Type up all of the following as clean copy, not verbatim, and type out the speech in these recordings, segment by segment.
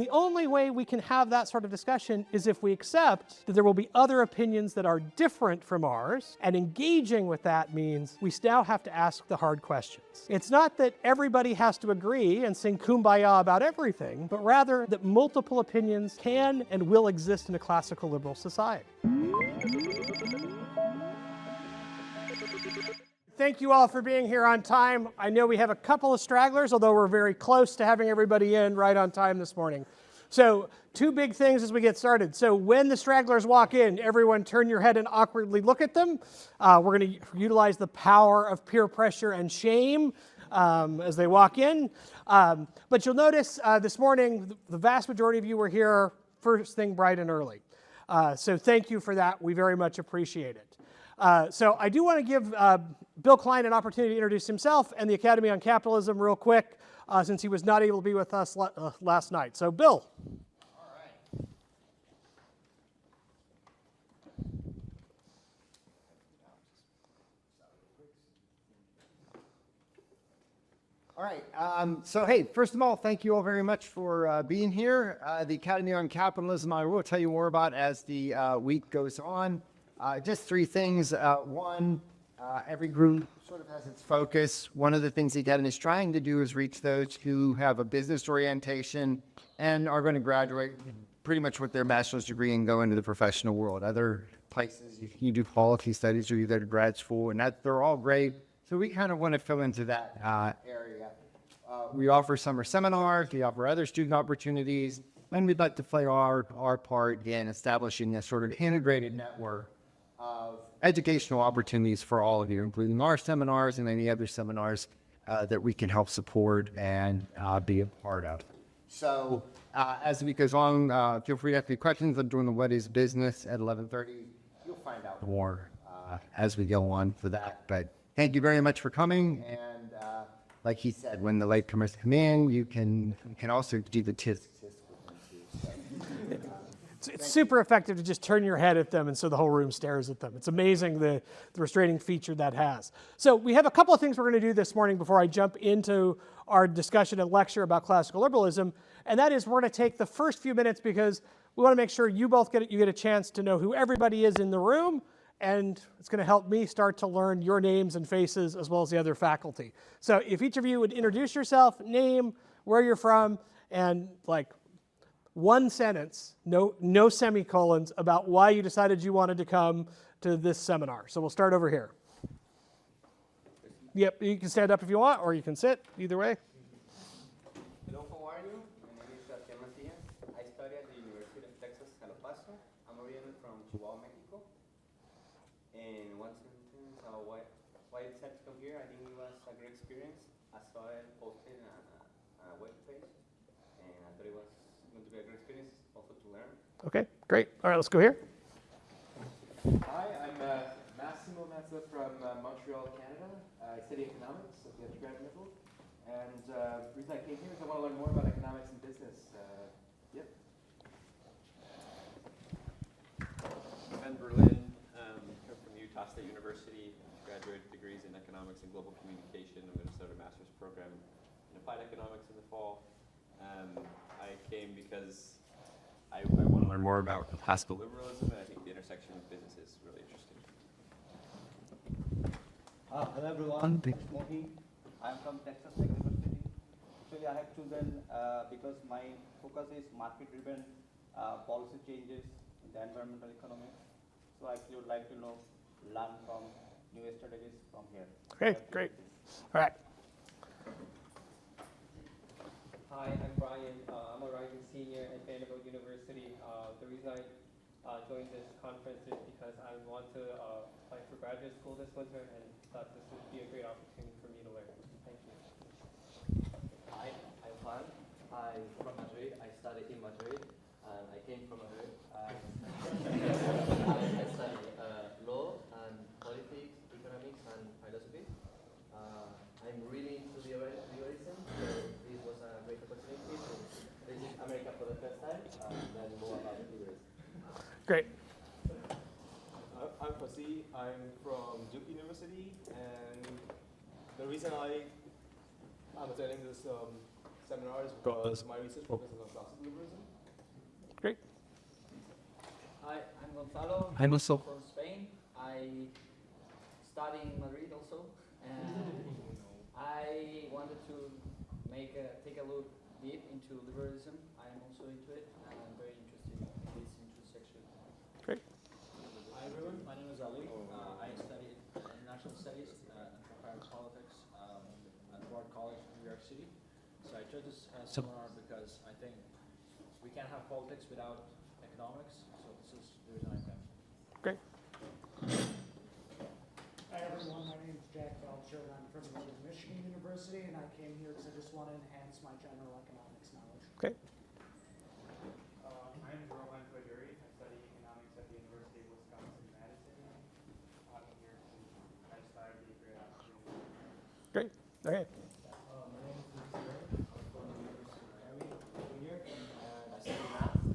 The only way we can have that sort of discussion is if we accept that there will be other opinions that are different from ours, and engaging with that means we now have to ask the hard questions. It's not that everybody has to agree and sing kumbaya about everything, but rather that multiple opinions can and will exist in a classical liberal society. Thank you all for being here on time. I know we have a couple of stragglers, although we're very close to having everybody in right on time this morning. So, two big things as we get started. So when the stragglers walk in, everyone turn your head and awkwardly look at them. We're going to utilize the power of peer pressure and shame as they walk in. But you'll notice this morning, the vast majority of you were here first thing bright and early. So thank you for that. We very much appreciate it. So I do want to give Bill Klein an opportunity to introduce himself and the Academy on Capitalism real quick, since he was not able to be with us last night. So Bill. All right. So, hey, first of all, thank you all very much for being here. The Academy on Capitalism, I will tell you more about as the week goes on. Just three things. One, every group sort of has its focus. One of the things the Academy is trying to do is reach those who have a business orientation and are going to graduate pretty much with their bachelor's degree and go into the professional world. Other places, you do policy studies or you go to grad school, and they're all great. So we kind of want to fill into that area. We offer summer seminars, we offer other student opportunities, and we'd like to play our part in establishing a sort of integrated network of educational opportunities for all of you, including our seminars and any other seminars that we can help support and be a part of. So as the week goes on, feel free to ask me questions. I'm doing the What is Business at 11:30. You'll find out more as we go on for that. But thank you very much for coming. And like he said, when the latecomers come in, you can also do the tisk with them too. So, It's super effective to just turn your head at them and so the whole room stares at them. It's amazing the restraining feature that has. So we have a couple of things we're going to do this morning before I jump into our discussion and lecture about classical liberalism. And that is we're going to take the first few minutes because we want to make sure you both get a chance to know who everybody is in the room. And it's going to help me start to learn your names and faces as well as the other faculty. So if each of you would introduce yourself, name, where you're from, and like one sentence, no semicolons, about why you decided you wanted to come to this seminar. So we'll start over here. Yep, you can stand up if you want, or you can sit, either way. Hello, how are you? My name is Sebastián Macías. I study at the University of Texas, El Paso. I'm originally from Chihuahua, Mexico. And one sentence, why I decided to come here, I think it was a great experience. I saw it posted on a web page, and I thought it was going to be a great experience also to learn. Okay, great. All right, let's go here. Hi, I'm Massimo Mazza from Montreal, Canada. I study economics at the undergraduate level. And the reason I came here is I want to learn more about economics and business. Yep. Ben Berlin, come from Utah State University, graduate degrees in economics and global communication. I'm going to start a master's program in applied economics in the fall. I came because I want to learn more about classical liberalism, and I think the intersection of business is really interesting. Hello everyone, this is Mohi. I am from Texas Tech University. Actually, I have chosen because my focus is market-driven policy changes in the environmental economy. So I actually would like to learn from new strategies from here. Okay, great. All right. Hi, I'm Brian. I'm a rising senior at Vanderbilt University. The reason I joined this conference is because I want to apply for graduate school this winter and thought this would be a great opportunity for me to learn. Thank you. Hi, I'm Juan. I'm from Madrid. I studied in Madrid, and I came from Madrid. I study law and politics, economics, and philosophy. I'm really into liberalism, so this was a great opportunity to visit America for the first time and learn more about liberalism. Great. I'm Fasi. I'm from Duke University, and the reason I'm attending this seminars because my research focuses on classical liberalism. Great. Hi, I'm Gonzalo. I'm also from Spain. I study in Madrid also, and I wanted to take a look deep into liberalism. I'm also into it, and I'm very interested in this intersection. Great. Hi everyone, my name is Ali. I studied international studies and comparative politics at Ward College in New York City. So I chose this seminar because I think we can't have politics without economics. So this is the reason I came. Great. Hi everyone, my name is Jack Belcher and I'm from Northern Michigan University and I came here because I just want to enhance my general economics knowledge. Okay. My name is Rohan Koduri. I study economics at the University of Wisconsin-Madison. I'm here to I just thought it'd be a great opportunity. Great. Okay. My name is Lucas Gray. I'm from the University of Miami, Junior, and I study math. And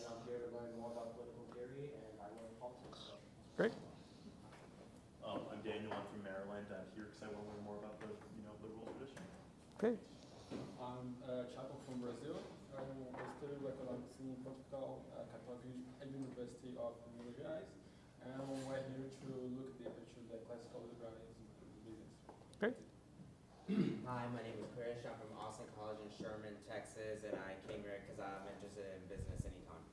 I'm here to learn more about political theory and I learn politics. So. Great. I'm Daniel. I'm from Maryland. I'm here because I want to learn more about the liberal tradition. Okay. I'm Chaco from Brazil. I study economics in Portugal at Catholic University of Minas Gerais. And we're here to look deeper to the classical liberalism and business. Great. Hi, my name is Krish. I'm from Austin College in Sherman, Texas, and I came here because I'm interested in business anytime.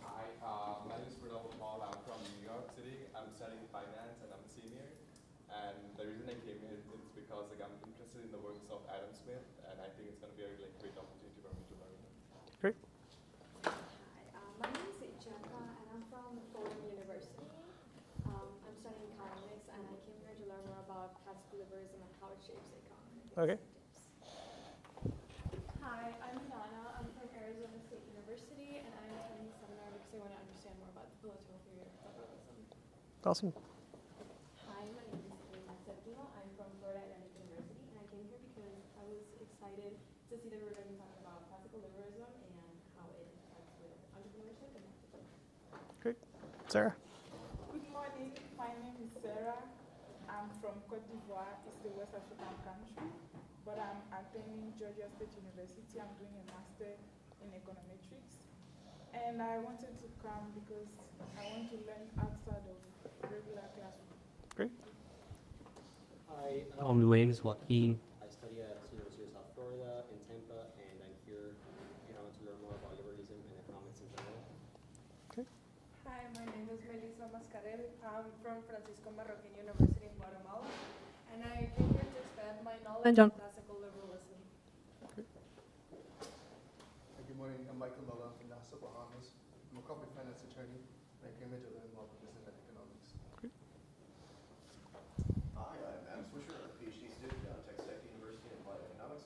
Hi, my name is Bruno Paul. I'm from New York City. I'm studying finance and I'm a senior. And the reason I came here is because I'm interested in the works of Adam Smith, and I think it's going to be a really great opportunity for me to learn. Great. Hi, my name is Ichaka, and I'm from Fordham University. I'm studying economics, and I came here to learn more about classical liberalism and how it shapes the economy. Okay. Hi, I'm Donna. I'm from Arizona State University, and I'm attending the seminar because I want to understand more about the political theory of liberalism. Awesome. Hi, my name is Elena Septimo. I'm from Florida Atlantic University, and I came here because I was excited to see that we were going to be talking about classical liberalism and how it interacts with entrepreneurship and marketing. Great. Sarah. Good morning. My name is Sarah. I'm from Cote d'Ivoire. It's the West African country, but I'm attending Georgia State University. I'm doing a master in econometrics, and I wanted to come because I want to learn outside of regular classroom. Great. Hi, I'm Luis Joaquin. I study at the University of South Florida in Tampa, and I'm here and I want to learn more about liberalism and economics in general. Hi, my name is Melissa Mascarel. I'm from Francisco Marroquín University in Guatemala, and I came here to expand my knowledge on classical liberalism. Good morning, I'm Michael Lola from Nassau, Bahamas. I'm a corporate finance attorney, and I came here to learn more about business and economics. Hi, I'm Adam Swisher. I'm a PhD student at Texas Tech University in applied economics.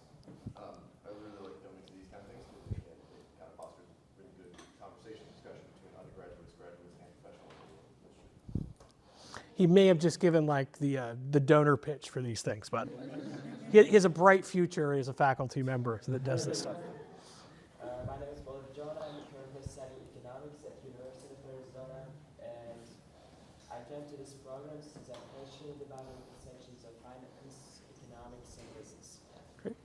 I really like going into these kind of things because it kind of fosters really good conversation, discussion between undergraduates, graduates, and professionals. He may have just given like the donor pitch for these things, but he has a bright future as a faculty member that does this stuff. My name is Voltaire John. I'm currently studying economics at University of Arizona, and I came to this program since I'm passionate about the intersections of finance, economics, and business. Great.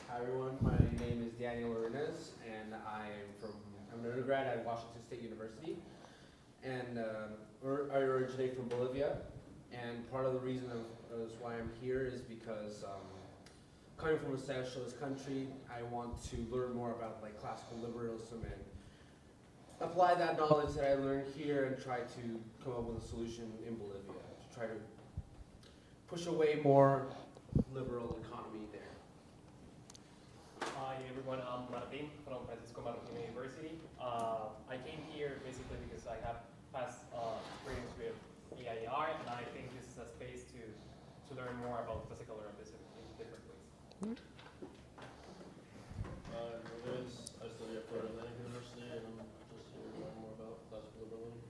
Hi everyone, my name is Daniel Arenas, and I'm an undergrad at Washington State University, and I originate from Bolivia, and part of the reason of why I'm here is because coming from a socialist country, I want to learn more about like classical liberalism and apply that knowledge that I learned here and try to come up with a solution in Bolivia to try to push away more liberal economy there. Hi everyone, I'm Martin from Francisco Marroquín University. I came here basically because I have past experience with EIR, and I think this is a space to learn more about classical liberalism in different ways. I study at Florida Atlantic University, and I'm just here to learn more about classical liberalism.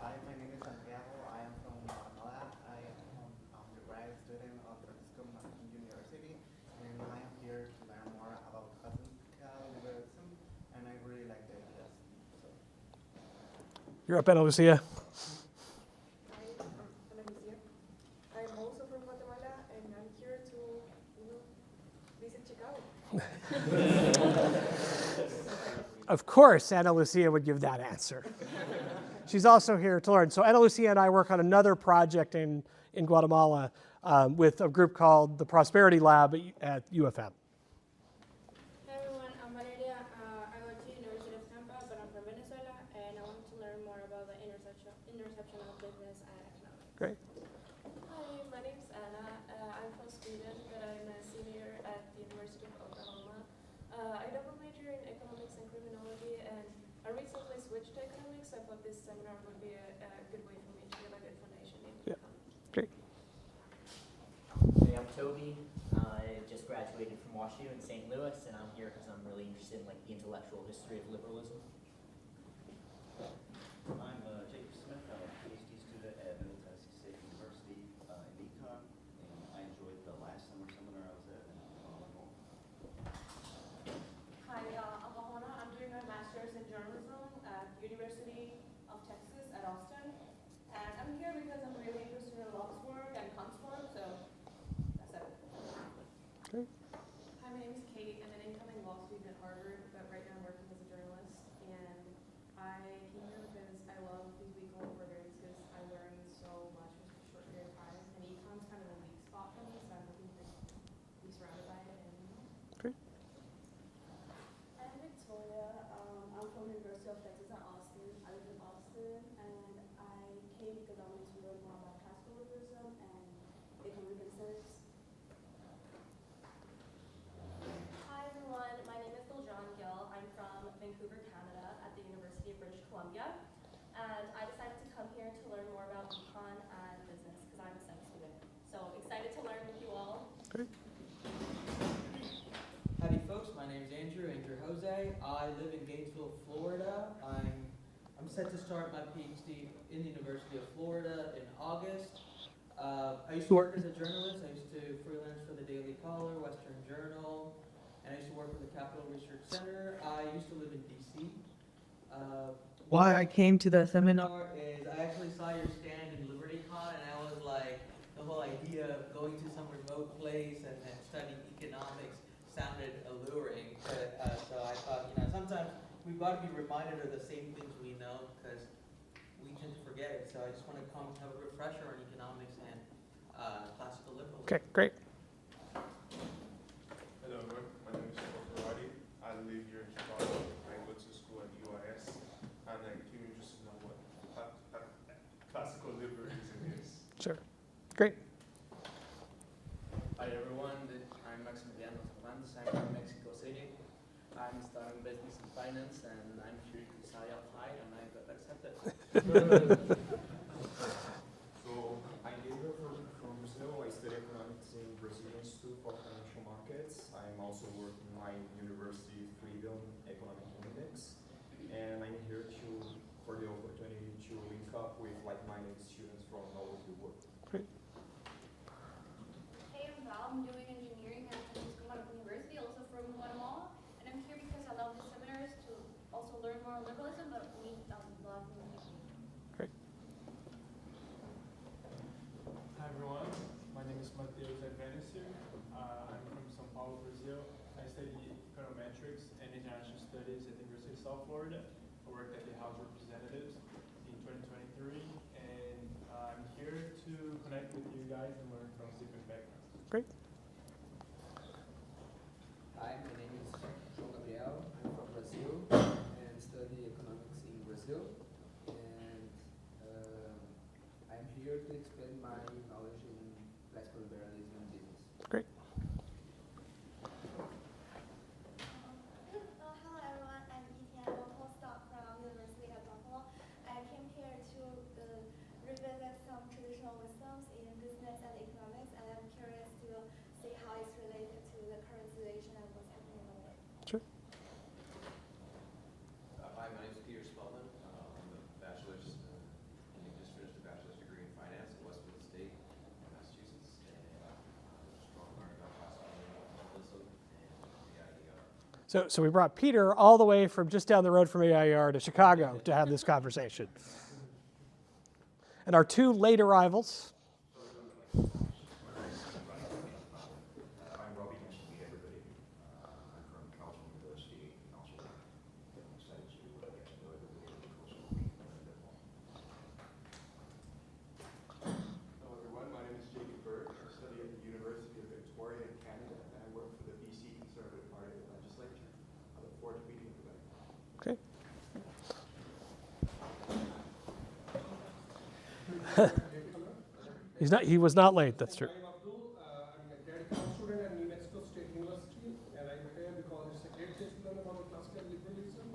Hi, my name is Santiago. I am from Guatemala. I am the graduate student of Francisco Marroquín University, and I am here to learn more about classical liberalism, and I really like the ideas. So. You're up, Ana Lucia. Hi, I'm Ana Lucia. I'm also Of course, Ana Lucia would give that answer. She's also here to learn. So Ana Lucia and I work on another project in Guatemala with a group called the Prosperity Lab at UFM. Hi everyone, I'm Valeria. I went to University of Tampa, but I'm from Venezuela, and I wanted to learn more about the intersection of business and economics. Great. Hi, my name's Anna. I'm from Sweden, but I'm a senior at the University of Oklahoma. I double major in economics and criminology, and I recently switched to economics. So I thought this seminar would be a good way for me to get a good foundation in economics. Great. Hey, I'm Toby. I just graduated from WashU in St. Louis, and I'm here because I'm really interested in the intellectual history of liberalism. I'm Jacob Smith. I'm a PhD student at Middle Tennessee State University in econ, and I enjoyed the last seminar I was at, and I want to learn more. Hi, I'm Mahona. I'm doing my master's in journalism at University of Texas at Austin. And I'm here because I'm really interested in Locke's work and Kant's work, so that's it. Great. Hi, my name is Kate. I'm an incoming law student at Harvard, but right now I'm working as a journalist. And I came here because I love these week-long programs because I learn so much in such a short period of time. And econ's kind of a weak spot for me, so I'm looking to be surrounded by it. Great. I'm Victoria. I'm from the University of Texas at Austin. I live in Austin, and I came because I wanted to learn more about classical liberalism and economic incentives. Hi everyone, my name is Diljan Gill. I'm from Vancouver, Canada at the University of British Columbia. And I decided to come here to learn more about econ and business because I'm a STEM student. So excited to learn with you all. Great. Howdy folks, my name is Andrew Jose. I live in Gainesville, Florida. I'm set to start my PhD in the University of Florida in August. I used to work as a journalist. I used to freelance for the Daily Caller, Western Journal, and I used to work for the Capital Research Center. I used to live in DC. Why I came to the seminar is I actually saw your stand in LibertyCon, and I was like, the whole idea of going to some remote place and studying economics sounded alluring. So I thought, sometimes we've got to be reminded of the same things we know because we tend to forget it. So I just want to come have a refresher on economics and classical liberalism. Okay, great. Hello, everyone. My name is Voltaire. I live here in Chicago. I go to school at UIS, and I'm curious to know what classical liberalism is. Sure. Great. Hi everyone, I'm Maximiliano Fernandez. I'm from Mexico City. I'm studying business and finance, and I'm here because I applied and I got accepted. So I'm Gabriel from Brazil. I study economics in Brazilian Institute for Financial Markets. I'm also working my University Freedom Economic Index, and I'm here for the opportunity to link up with like-minded students from all over the world. Great. Hey, I'm Val. I'm doing engineering at University, also from Guatemala. And I'm here because I love the seminars to also learn more on liberalism, but meet a lot of new people. Great. Hi everyone, my name is Matheus Advenissir. I'm from São Paulo, Brazil. I study econometrics and international studies at the University of South Florida. I worked at the House of Representatives in 2023, and I'm here to connect with you guys and learn from different backgrounds. Great. Hi, my name is João Gabriel. I'm from Brazil and study economics in Brazil. And I'm here to expand my knowledge in classical liberalism and business. Great. Hello everyone, I'm Ethan. I'm a postdoc from University of Buffalo. I came here to revisit some traditional wisdoms in business and economics, and I'm curious to see how it's related to the current situation and what's happening in the world. Sure. Hi, my name is Peter Spellman. I'm a bachelor's, and just finished a bachelor's degree in finance at Westwood State, Massachusetts, and strong learning about classical liberalism and the IDR. So we brought Peter all the way from just down the road from AIR to Chicago to have this conversation. And our two late arrivals. I'm Robbie Michie, everybody. He was not late. That's true. I'm Abdul. I'm a graduate student at New Mexico State University, and I'm here because it's a great place to learn about the classical liberalism,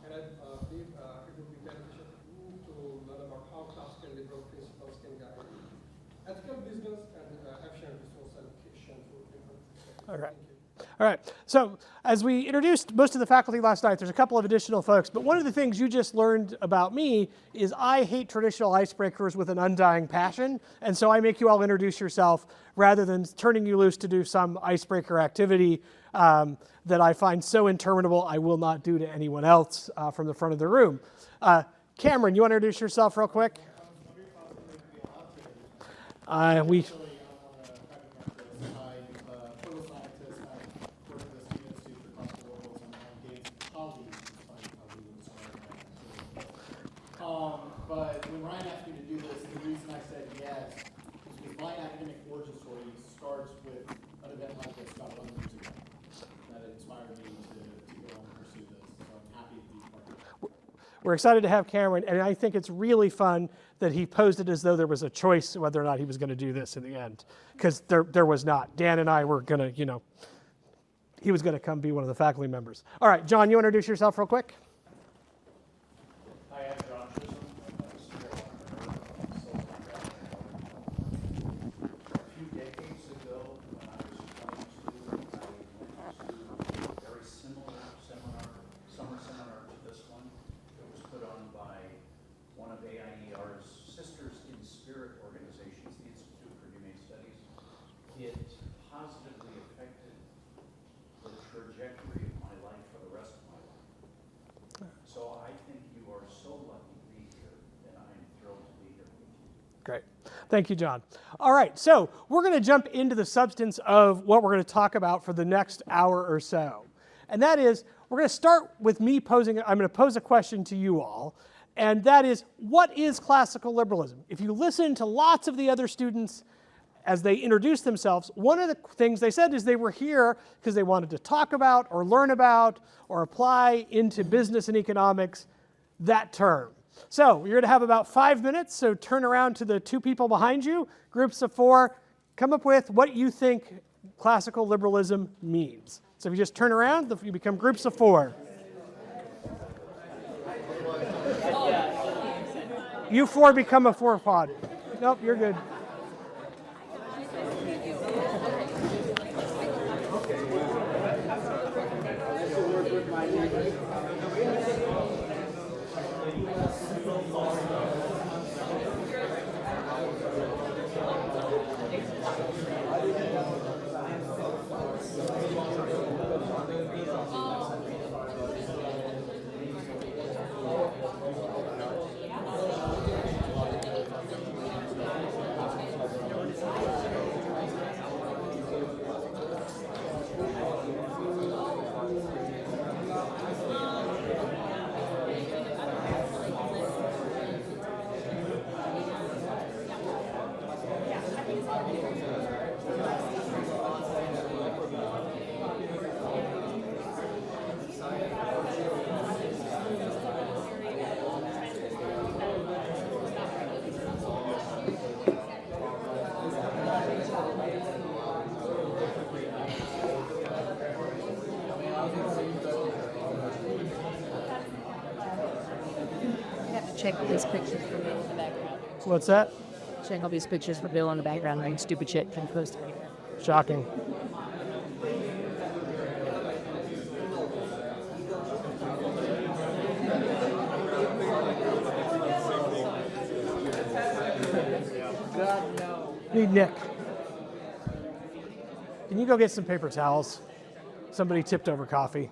and I believe it would be beneficial to you to learn about how classical liberal principles can guide ethical business and efficient resource allocation through different perspectives. All right. All right. So as we introduced most of the faculty last night, there's a couple of additional folks. But one of the things you just learned about me is I hate traditional icebreakers with an undying passion. And so I make you all introduce yourself rather than turning you loose to do some icebreaker activity that I find so interminable I will not do to anyone else from the front of the room. Cameron, you want to introduce yourself real quick? We. But when Ryan asked me to do this, the reason I said yes is because my academic origin story starts with an event like this about 11 years ago that inspired me to go and pursue this. So I'm happy to be part of it. We're excited to have Cameron, and I think it's really fun that he posed it as though there was a choice whether or not he was going to do this in the end, because there was not. Dan and I were going to, he was going to come be one of the faculty members. All right, John, you want to introduce yourself real quick? Hi, I'm John Chisholm. I'm a serial entrepreneur. A few decades ago, when I was a college student, I went to a very similar summer seminar to this one. It was put on by one of AIER's Sisters in Spirit organizations, the Institute for Humane Studies. It positively affected the trajectory of my life for the rest of my life. So I think you are so lucky to be here, and I'm thrilled to be here with you. Great. Thank you, John. All right, so we're going to jump into the substance of what we're going to talk about for the next hour or so. And that is, we're going to start with me posing, I'm going to pose a question to you all, and that is, what is classical liberalism? If you listen to lots of the other students as they introduced themselves, one of the things they said is they were here because they wanted to talk about or learn about or apply into business and economics that term. So you're going to have about 5 minutes, so turn around to the two people behind you, groups of 4, come up with what you think classical liberalism means. So if you just turn around, you become groups of 4. You 4 become a 4-pod. Nope, you're good. Check all these pictures for Bill in the background. What's that? Check all these pictures for Bill in the background. Like stupid shit can post it. Shocking. God, no. Need Nick. Can you go get some paper towels? Somebody tipped over coffee.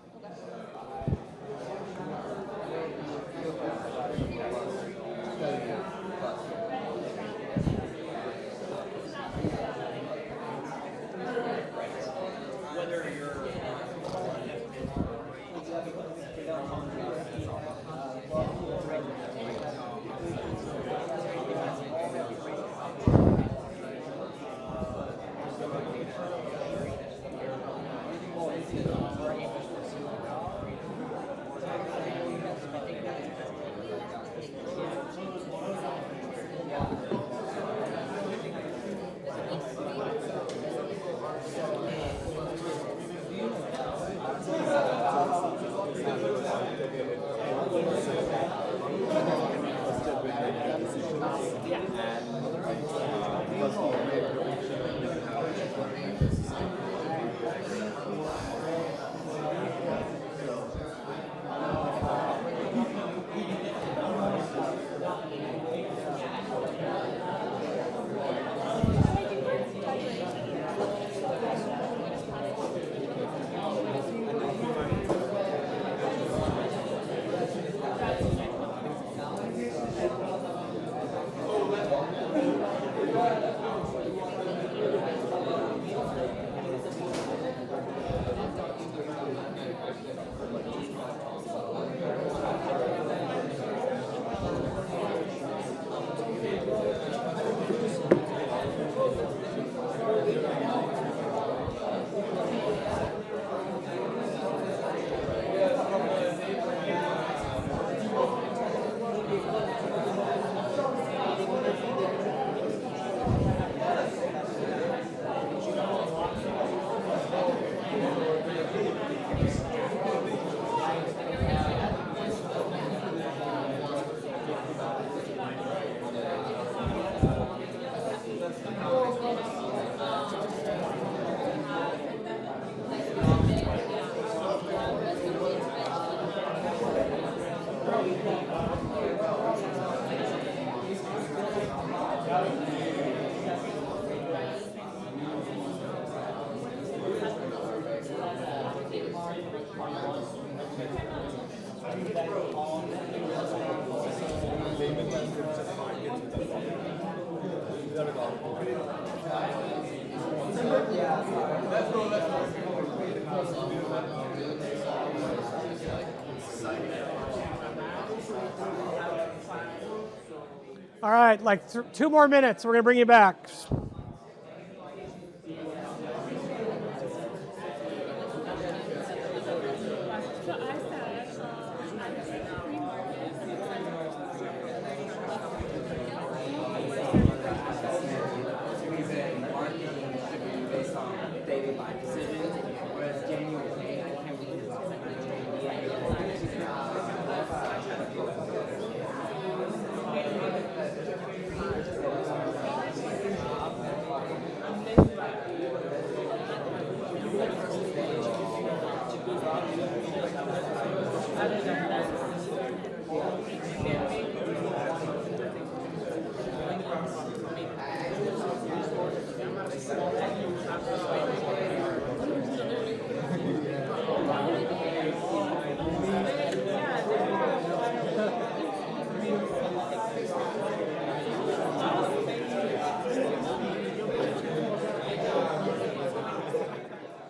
All right, like 2 more minutes. We're going to bring you back.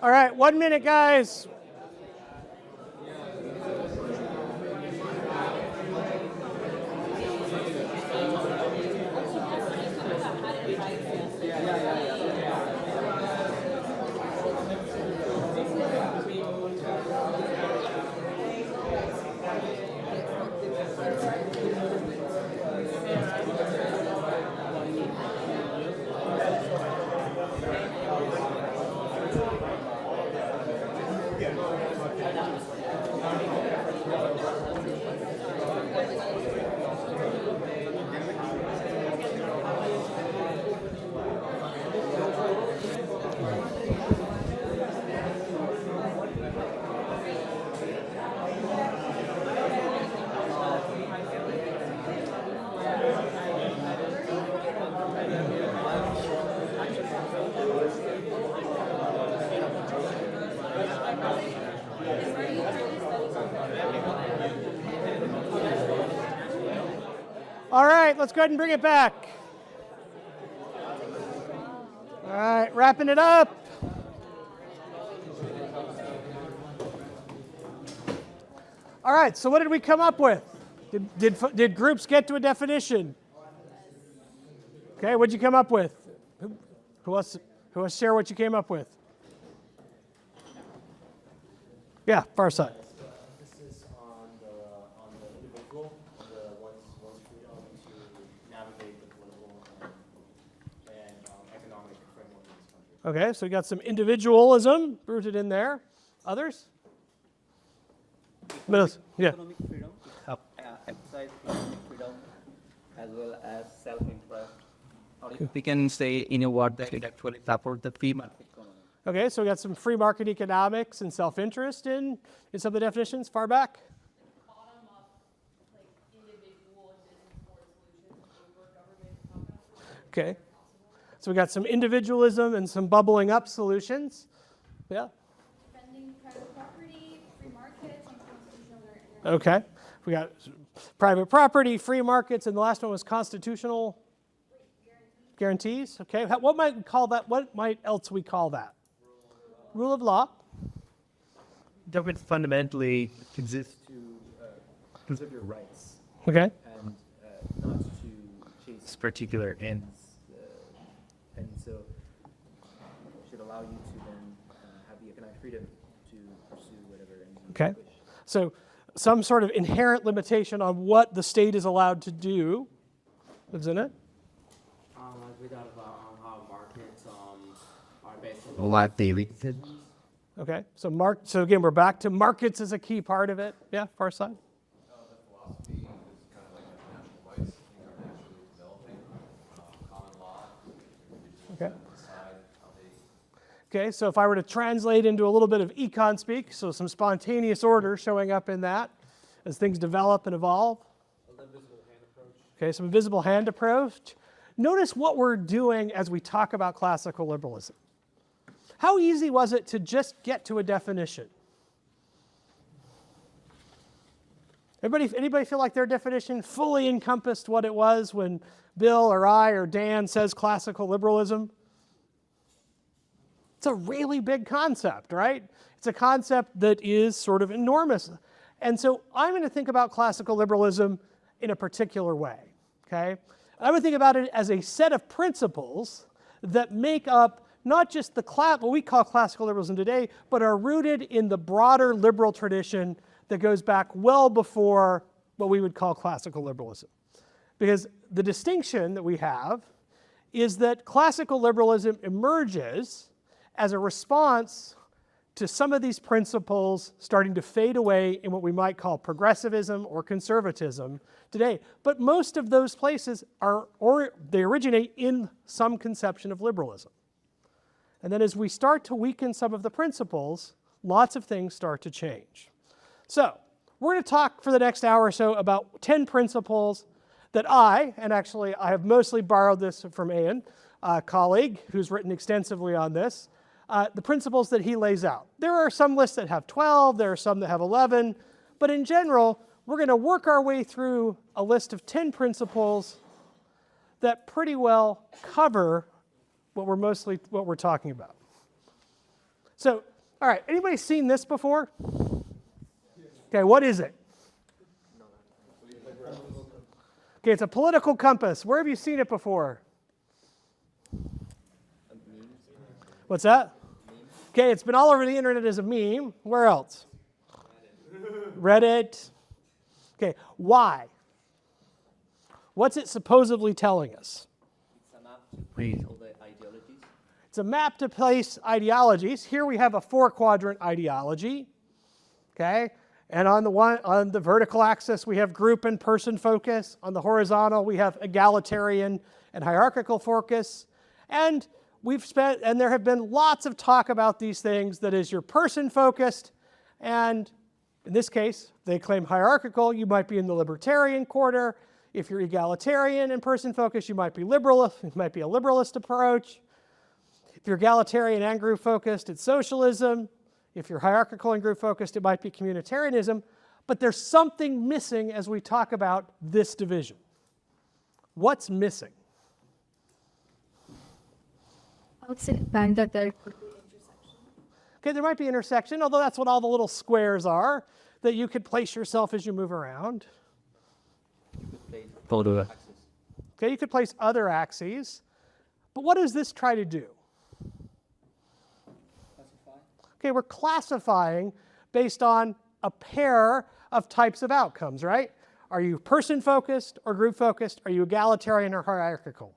All right, 1 minute, guys. All right, let's go ahead and bring it back. All right, wrapping it up. All right, so what did we come up with? Did groups get to a definition? Okay, what'd you come up with? Who wants to share what you came up with? Yeah, far side. This is on the individual, one's freedom to navigate the political and economic framework in this country. Okay, so we got some individualism rooted in there. Others? Yeah. Economic freedom, emphasize economic freedom as well as self-interest. Or if we can say in a word that it actually supports the free market economy. Okay, so we got some free market economics and self-interest in some of the definitions far back. Okay, so we got some individualism and some bubbling up solutions. Yeah. Defending private property, free markets, and constitutional guarantees. Okay, we got private property, free markets, and the last one was constitutional guarantees. Okay, what might we call that? What might else we call that? Rule of law. Government fundamentally exists to preserve your rights. Okay. And not to chase particular ends. And so it should allow you to then have the economic freedom to pursue whatever ends you Okay. wish. So some sort of inherent limitation on what the state is allowed to do lives in it. Like we talked about how markets are basically Like daily. Okay. So again, we're back to markets as a key part of it. Yeah, far side. Philosophy is kind of like a national rights. Things are naturally developing. Common law. Okay. Decide how they. Okay, so if I were to translate into a little bit of econ speak, so some spontaneous order showing up in that as things develop and evolve. Okay, some invisible hand approach. Notice what we're doing as we talk about classical liberalism. How easy was it to just get to a definition? Anybody feel like their definition fully encompassed what it was when Bill or I or Dan says classical liberalism? It's a really big concept, right? It's a concept that is sort of enormous. And so I'm going to think about classical liberalism in a particular way, okay? I would think about it as a set of principles that make up not just what we call classical liberalism today, but are rooted in the broader liberal tradition that goes back well before what we would call classical liberalism. Because the distinction that we have is that classical liberalism emerges as a response to some of these principles starting to fade away in what we might call progressivism or conservatism today. But most of those places they originate in some conception of liberalism. And then as we start to weaken some of the principles, lots of things start to change. So we're going to talk for the next hour or so about 10 principles that and actually I have mostly borrowed this from Ian, a colleague who's written extensively on this, the principles that he lays out. There are some lists that have 12, there are some that have 11, but in general, we're going to work our way through a list of 10 principles that pretty well cover what we're talking about. So, all right, anybody seen this before? Okay, what is it? Okay, it's a political compass. Where have you seen it before? What's that? Okay, it's been all over the internet as a meme. Where else? Reddit. Okay, why? What's it supposedly telling us? It's a map to place all the ideologies. It's a map to place ideologies. Here we have a 4-quadrant ideology. Okay? And on the vertical axis, we have group and person focus. On the horizontal, we have egalitarian and hierarchical focus. And there have been lots of talk about these things. That is, you're person focused, and in this case, they claim hierarchical. You might be in the libertarian quarter. If you're egalitarian and person focused, you might be liberalist. It might be a liberalist approach. If you're egalitarian and group focused, it's socialism. If you're hierarchical and group focused, it might be communitarianism. But there's something missing as we talk about this division. What's missing? I would say that there could be intersection. Okay, there might be intersection, although that's what all the little squares are, that you could place yourself as you move around. Okay, you could place other axes. But what does this try to do? Okay, we're classifying based on a pair of types of outcomes, right? Are you person-focused or group-focused? Are you egalitarian or hierarchical?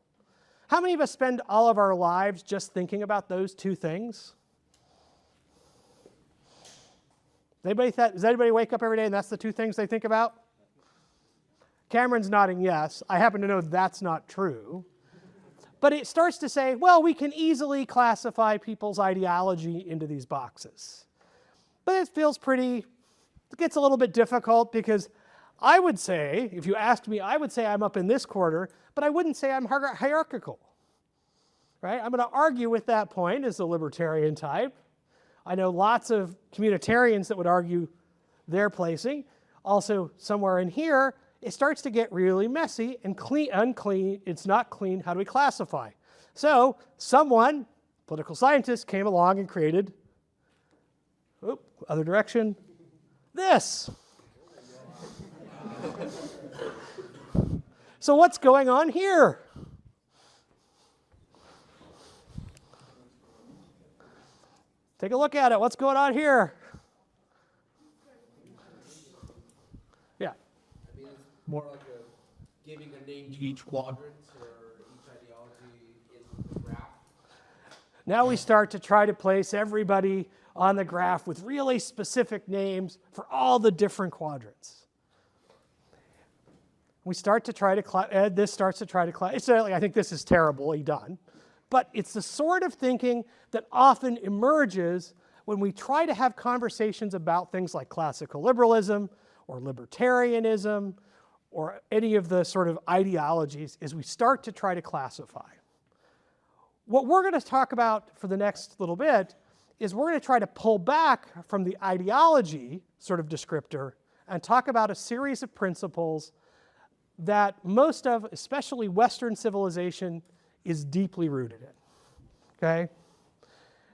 How many of us spend all of our lives just thinking about those two things? Does anybody wake up every day and that's the two things they think about? Cameron's nodding yes. I happen to know that's not true. But it starts to say, well, we can easily classify people's ideology into these boxes. But it gets a little bit difficult because I would say, if you asked me, I would say I'm up in this quarter, but I wouldn't say I'm hierarchical. Right? I'm going to argue with that point as a libertarian type. I know lots of communitarians that would argue their placing. Also, somewhere in here, it starts to get really messy and unclean. It's not clean. How do we classify? So someone, political scientist, came along and created, other direction, this. So what's going on here? Take a look at it. What's going on here? Yeah. I mean, it's more like giving a name to each quadrant or each ideology in the graph. Now we start to try to place everybody on the graph with really specific names for all the different quadrants. We start to try to, this starts to try to, I think this is terribly done, but it's the sort of thinking that often emerges when we try to have conversations about things like classical liberalism or libertarianism or any of the sort of ideologies, is we start to try to classify. What we're going to talk about for the next little bit is we're going to try to pull back from the ideology sort of descriptor and talk about a series of principles that most of, especially Western civilization, is deeply rooted in, okay?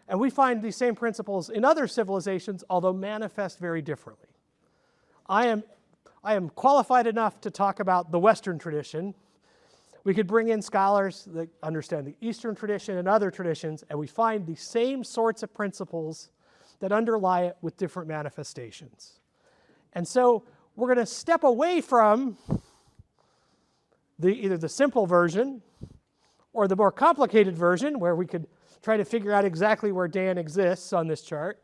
And we find these same principles in other civilizations, although manifest very differently. I am qualified enough to talk about the Western tradition. We could bring in scholars that understand the Eastern tradition and other traditions, and we find the same sorts of principles that underlie it with different manifestations. And so we're going to step away from either the simple version or the more complicated version, where we could try to figure out exactly where Dan exists on this chart.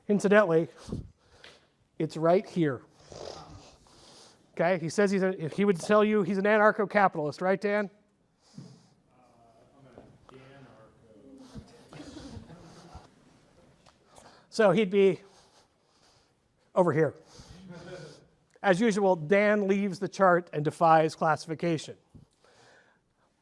Incidentally, it's right here. Okay, he says he would tell you he's an anarcho-capitalist, right, Dan? So he'd be over here. As usual, Dan leaves the chart and defies classification.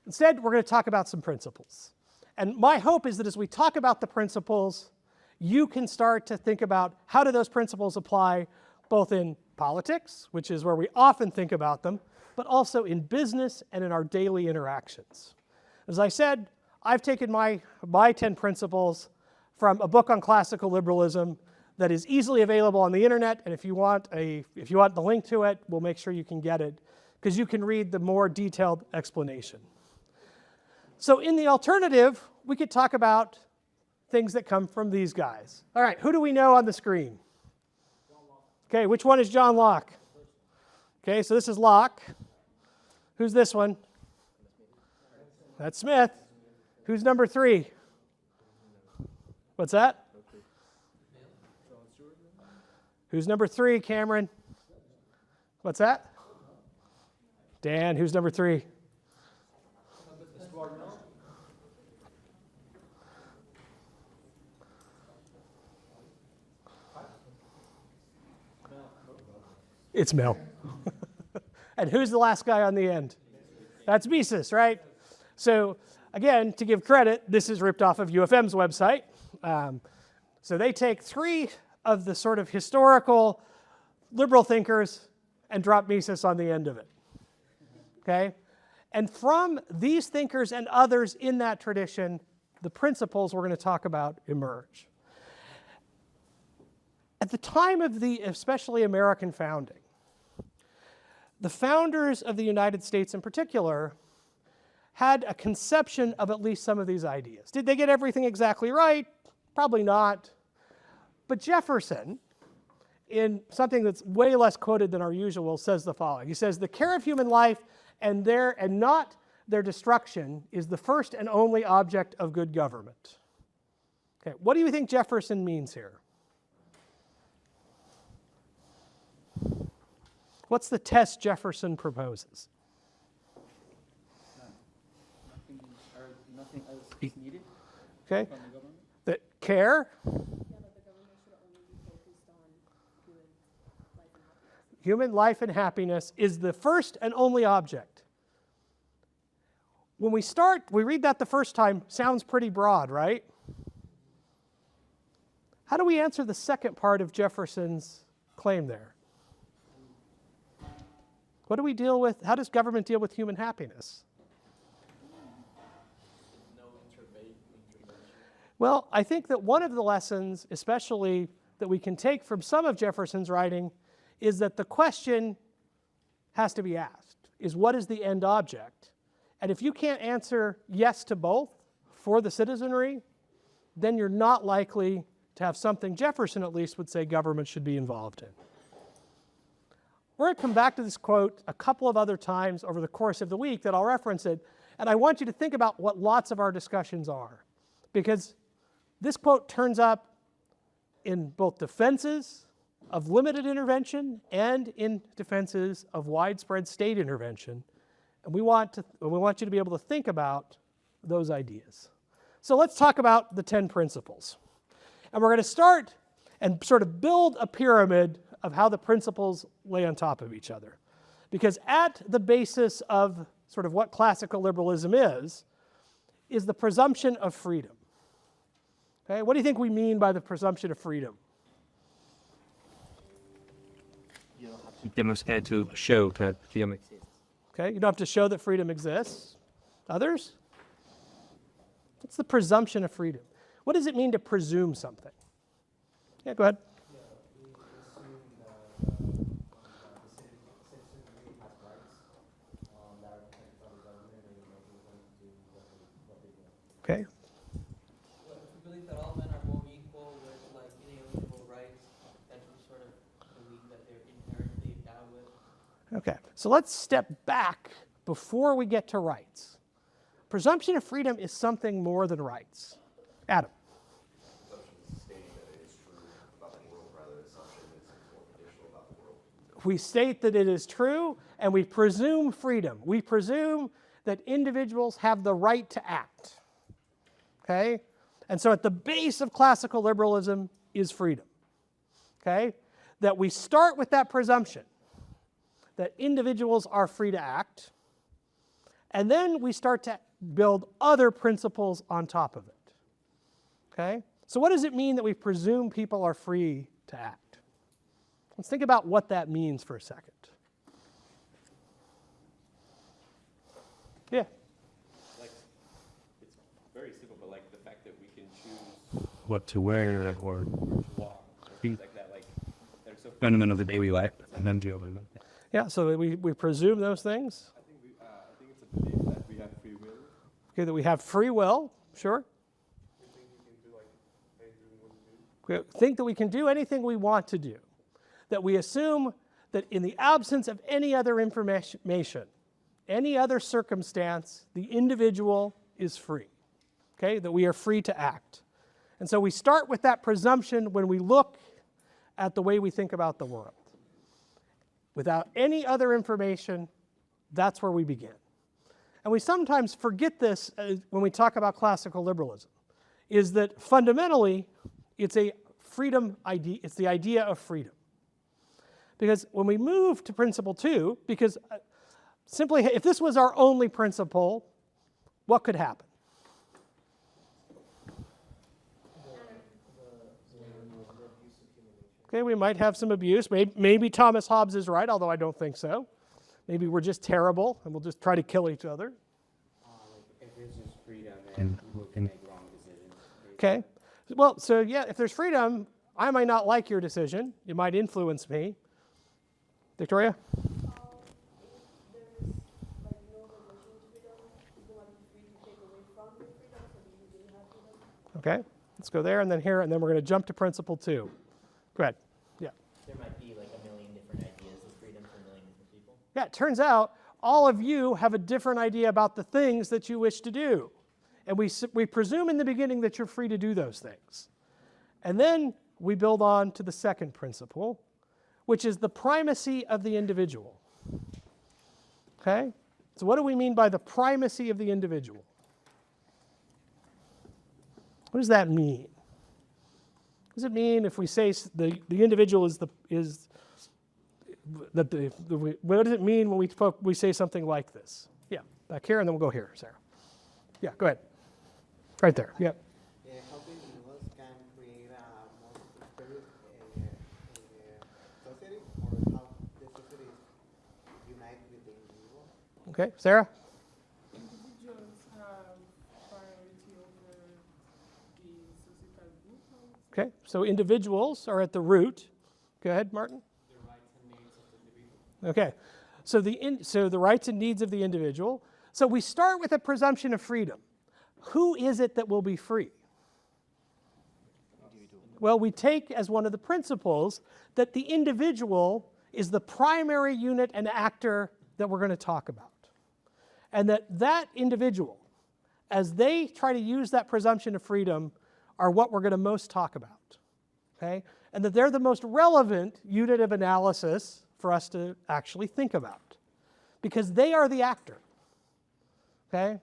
Instead, we're going to talk about some principles. And my hope is that as we talk about the principles, you can start to think about how do those principles apply both in politics, which is where we often think about them, but also in business and in our daily interactions. As I said, I've taken my 10 principles from a book on classical liberalism that is easily available on the internet, and if you want the link to it, we'll make sure you can get it, because you can read the more detailed explanation. So in the alternative, we could talk about things that come from these guys. All right, who do we know on the screen? Okay, which one is John Locke? Okay, so this is Locke. Who's this one? That's Smith. Who's number 3? What's that? Who's number 3, Cameron? What's that? Dan, who's number 3? It's Mel. And who's the last guy on the end? That's Mises, right? So again, to give credit, this is ripped off of UFM's website. So they take 3 of the sort of historical liberal thinkers and drop Mises on the end of it. Okay? And from these thinkers and others in that tradition, the principles we're going to talk about emerge. At the time of the especially American founding, the founders of the United States in particular had a conception of at least some of these ideas. Did they get everything exactly right? Probably not. But Jefferson, in something that's way less quoted than our usual, says the following. He says, "The care of human life and not their destruction is the first and only object of good government." Okay, what do you think Jefferson means here? What's the test Jefferson proposes? Nothing else is needed. Okay. From the government? That care, human life and happiness is the first and only object. When we read that the first time, sounds pretty broad, right? How do we answer the second part of Jefferson's claim there? What do we deal with? How does government deal with human happiness? Well, I think that one of the lessons, especially that we can take from some of Jefferson's writing, is that the question has to be asked, is what is the end object? And if you can't answer yes to both for the citizenry, then you're not likely to have something Jefferson at least would say government should be involved in. We're going to come back to this quote a couple of other times over the course of the week that I'll reference it, and I want you to think about what lots of our discussions are, because this quote turns up in both defenses of limited intervention and in defenses of widespread state intervention, and we want you to be able to think about those ideas. So let's talk about the 10 principles. And we're going to start and sort of build a pyramid of how the principles lay on top of each other. Because at the basis of sort of what classical liberalism is the presumption of freedom. Okay, what do you think we mean by the presumption of freedom? You don't have to show that freedom exists. Okay, you don't have to show that freedom exists. Others? What's the presumption of freedom? What does it mean to presume something? Yeah, go ahead. Okay. Well, if we believe that all men are born equal with like inalienable rights, then we sort of believe that they're inherently endowed with. Okay, so let's step back before we get to rights. Presumption of freedom is something more than rights. Adam. We state that it is true, and we presume freedom. We presume that individuals have the right to act. Okay? And so at the base of classical liberalism is freedom. Okay? That we start with that presumption that individuals are free to act, and then we start to build other principles on top of it. Okay? So what does it mean that we presume people are free to act? Let's think about what that means for a second. Yeah. Like, it's very simple, but like the fact that we can choose what to wear or to walk, things like that, like they're so fundamental to daily life, and then deal with them. Yeah, so we presume those things. I think it's a belief that we have free will. Okay, that we have free will, sure. We think that we can do anything we want to do. That we assume that in the absence of any other information, any other circumstance, the individual is free. Okay, that we are free to act. And so we start with that presumption when we look at the way we think about the world. Without any other information, that's where we begin. And we sometimes forget this when we talk about classical liberalism, is that fundamentally it's a freedom idea, it's the idea of freedom. Because when we move to principle 2, because simply if this was our only principle, what could happen? Okay, we might have some abuse. Maybe Thomas Hobbes is right, although I don't think so. Maybe we're just terrible and we'll just try to kill each other. If there's just freedom and people can make wrong decisions. Okay. Well, so yeah, if there's freedom, I might not like your decision. It might influence me. Victoria? Okay, let's go there and then here, and then we're going to jump to principle 2. Go ahead. Yeah. There might be like a million different ideas of freedom for a million different people. Yeah, it turns out all of you have a different idea about the things that you wish to do. And we presume in the beginning that you're free to do those things. And then we build on to the second principle, which is the primacy of the individual. Okay? So what do we mean by the primacy of the individual? What does that mean? What does it mean if we say the individual what does it mean when we say something like this? Yeah, back here, and then we'll go here, Sarah. Yeah, go ahead. Right there, yeah. How the individuals can create a more prosperous society, or how the society unite with the individual? Okay, Sarah? Individuals have priority over the societal group. Okay, so individuals are at the root. Go ahead, Martin. The rights and needs of the individual. Okay, so the rights and needs of the individual. So we start with a presumption of freedom. Who is it that will be free? Well, we take as one of the principles that the individual is the primary unit and actor that we're going to talk about. And that individual, as they try to use that presumption of freedom, are what we're going to most talk about. Okay? And that they're the most relevant unit of analysis for us to actually think about. Because they are the actor. Okay?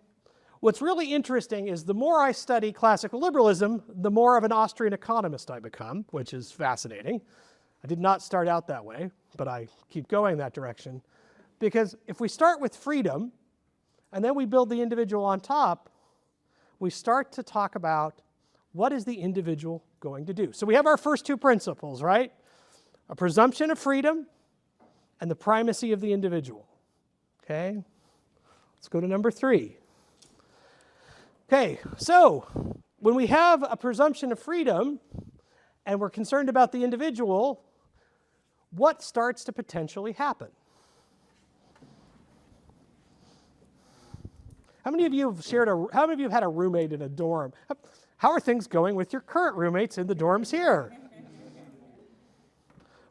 What's really interesting is the more I study classical liberalism, the more of an Austrian economist I become, which is fascinating. I did not start out that way, but I keep going that direction. Because if we start with freedom, and then we build the individual on top, we start to talk about what is the individual going to do. So we have our first two principles, right? A presumption of freedom and the primacy of the individual. Okay? Let's go to number 3. Okay, so when we have a presumption of freedom and we're concerned about the individual, what starts to potentially happen? How many of you have how many of you have had a roommate in a dorm? How are things going with your current roommates in the dorms here?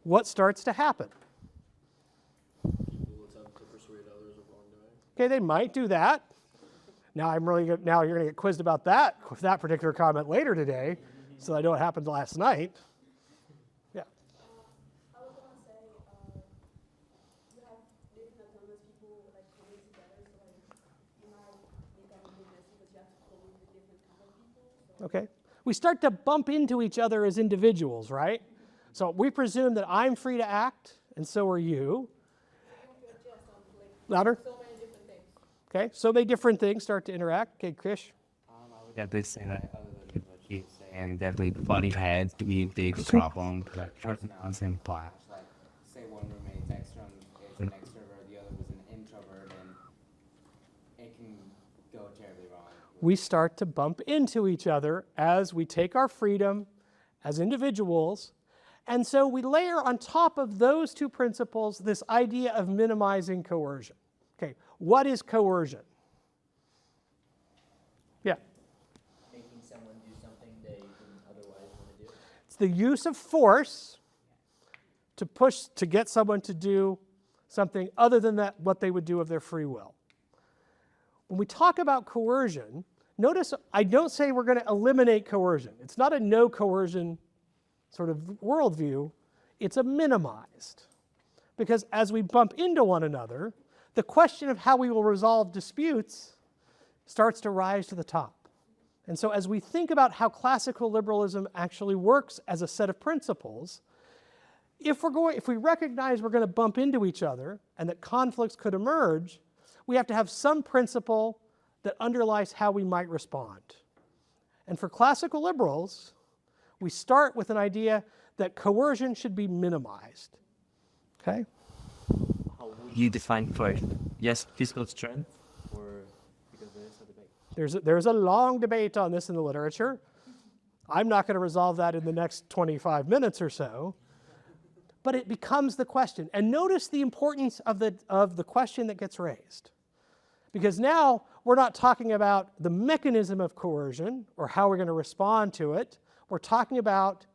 What starts to happen? People attempt to persuade others of wrongdoing. Okay, they might do that. Now you're going to get quizzed about that particular comment later today, so I know what happened last night. Yeah. I was gonna say, you have different autonomous people like coming together, so like you might make them do this because you have to cope with different kind of people. So. Okay. We start to bump into each other as individuals, right? So we presume that I'm free to act, and so are you. Louder. So many different things. Okay, so many different things start to interact. Okay, Krish. I would definitely say that other than what he's saying, definitely butting heads to be a big problem. Like personalities in class. Like, say one roommate's an extrovert, the other was an introvert, and it can go terribly wrong. We start to bump into each other as we take our freedom as individuals. And so we layer on top of those two principles this idea of minimizing coercion. Okay, what is coercion? Yeah. Making someone do something they wouldn't otherwise want to do. It's the use of force to get someone to do something other than what they would do of their free will. When we talk about coercion, notice I don't say we're going to eliminate coercion. It's not a no coercion sort of worldview. It's a minimized. Because as we bump into one another, the question of how we will resolve disputes starts to rise to the top. And so as we think about how classical liberalism actually works as a set of principles, if we recognize we're going to bump into each other and that conflicts could emerge, we have to have some principle that underlies how we might respond. And for classical liberals, we start with an idea that coercion should be minimized. Okay? How would you define coercion? Yes, physical strength, or because there is a debate? There's a long debate on this in the literature. I'm not going to resolve that in the next 25 minutes or so. But it becomes the question. And notice the importance of the question that gets raised. Because now we're not talking about the mechanism of coercion or how we're going to respond to it. We're talking about,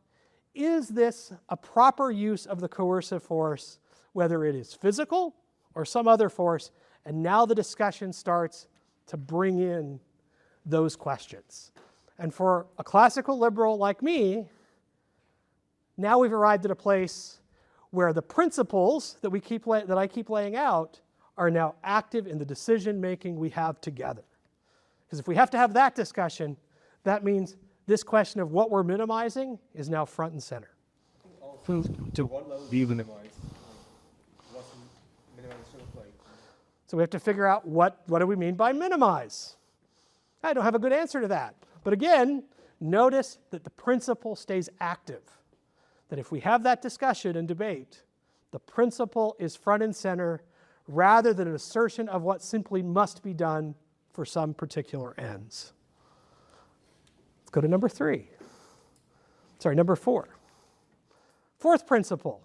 is this a proper use of the coercive force, whether it is physical or some other force? And now the discussion starts to bring in those questions. And for a classical liberal like me, now we've arrived at a place where the principles that I keep laying out are now active in the decision making we have together. Because if we have to have that discussion, that means this question of what we're minimizing is now front and center. To what level do you minimize? What's minimization look like? So we have to figure out what do we mean by minimize? I don't have a good answer to that. But again, notice that the principle stays active. That if we have that discussion and debate, the principle is front and center rather than an assertion of what simply must be done for some particular ends. Let's go to number 4. Fourth principle.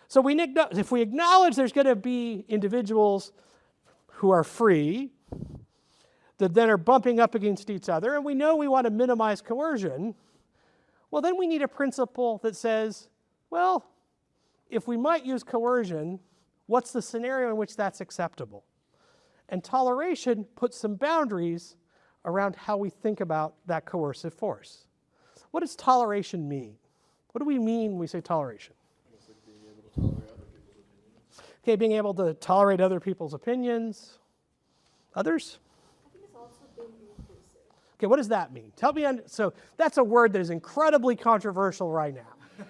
So if we acknowledge there's going to be individuals who are free, that then are bumping up against each other, and we know we want to minimize coercion, well, then we need a principle that says, well, if we might use coercion, what's the scenario in which that's acceptable? And toleration puts some boundaries around how we think about that coercive force. What does toleration mean? What do we mean when we say toleration? Okay, being able to tolerate other people's opinions. Others? I think it's also being inclusive. Okay, what does that mean? Tell me. So that's a word that is incredibly controversial right now.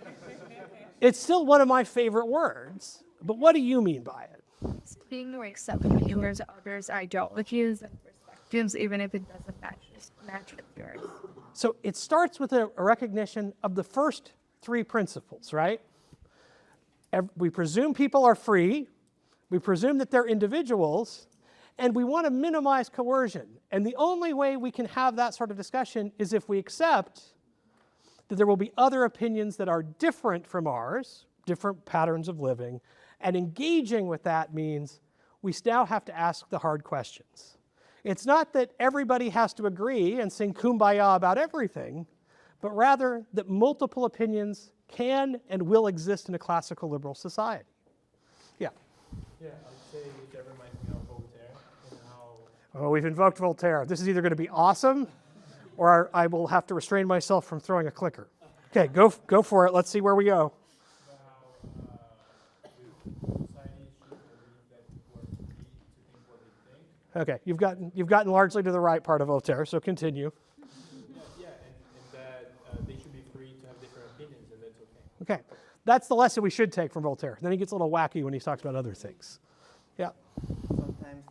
It's still one of my favorite words, but what do you mean by it? It's being like accepting others' ideologies and perspectives, even if it doesn't match with yours. So it starts with a recognition of the first 3 principles, right? We presume people are free, we presume that they're individuals, and we want to minimize coercion. And the only way we can have that sort of discussion is if we accept that there will be other opinions that are different from ours, different patterns of living, and engaging with that means we now have to ask the hard questions. It's not that everybody has to agree and sing kumbaya about everything, but rather that multiple opinions can and will exist in a classical liberal society. Yeah? Yeah, I would say it reminds me of Voltaire and how... Oh, we've invoked Voltaire. This is either going to be awesome or I will have to restrain myself from throwing a clicker. Okay, go for it. Let's see where we go. Okay, you've gotten largely to the right part of Voltaire, so continue. Yeah, and that they should be free to have different opinions, and that's okay. Okay, that's the lesson we should take from Voltaire. Then he gets a little wacky when he talks about other things. Yeah. Sometimes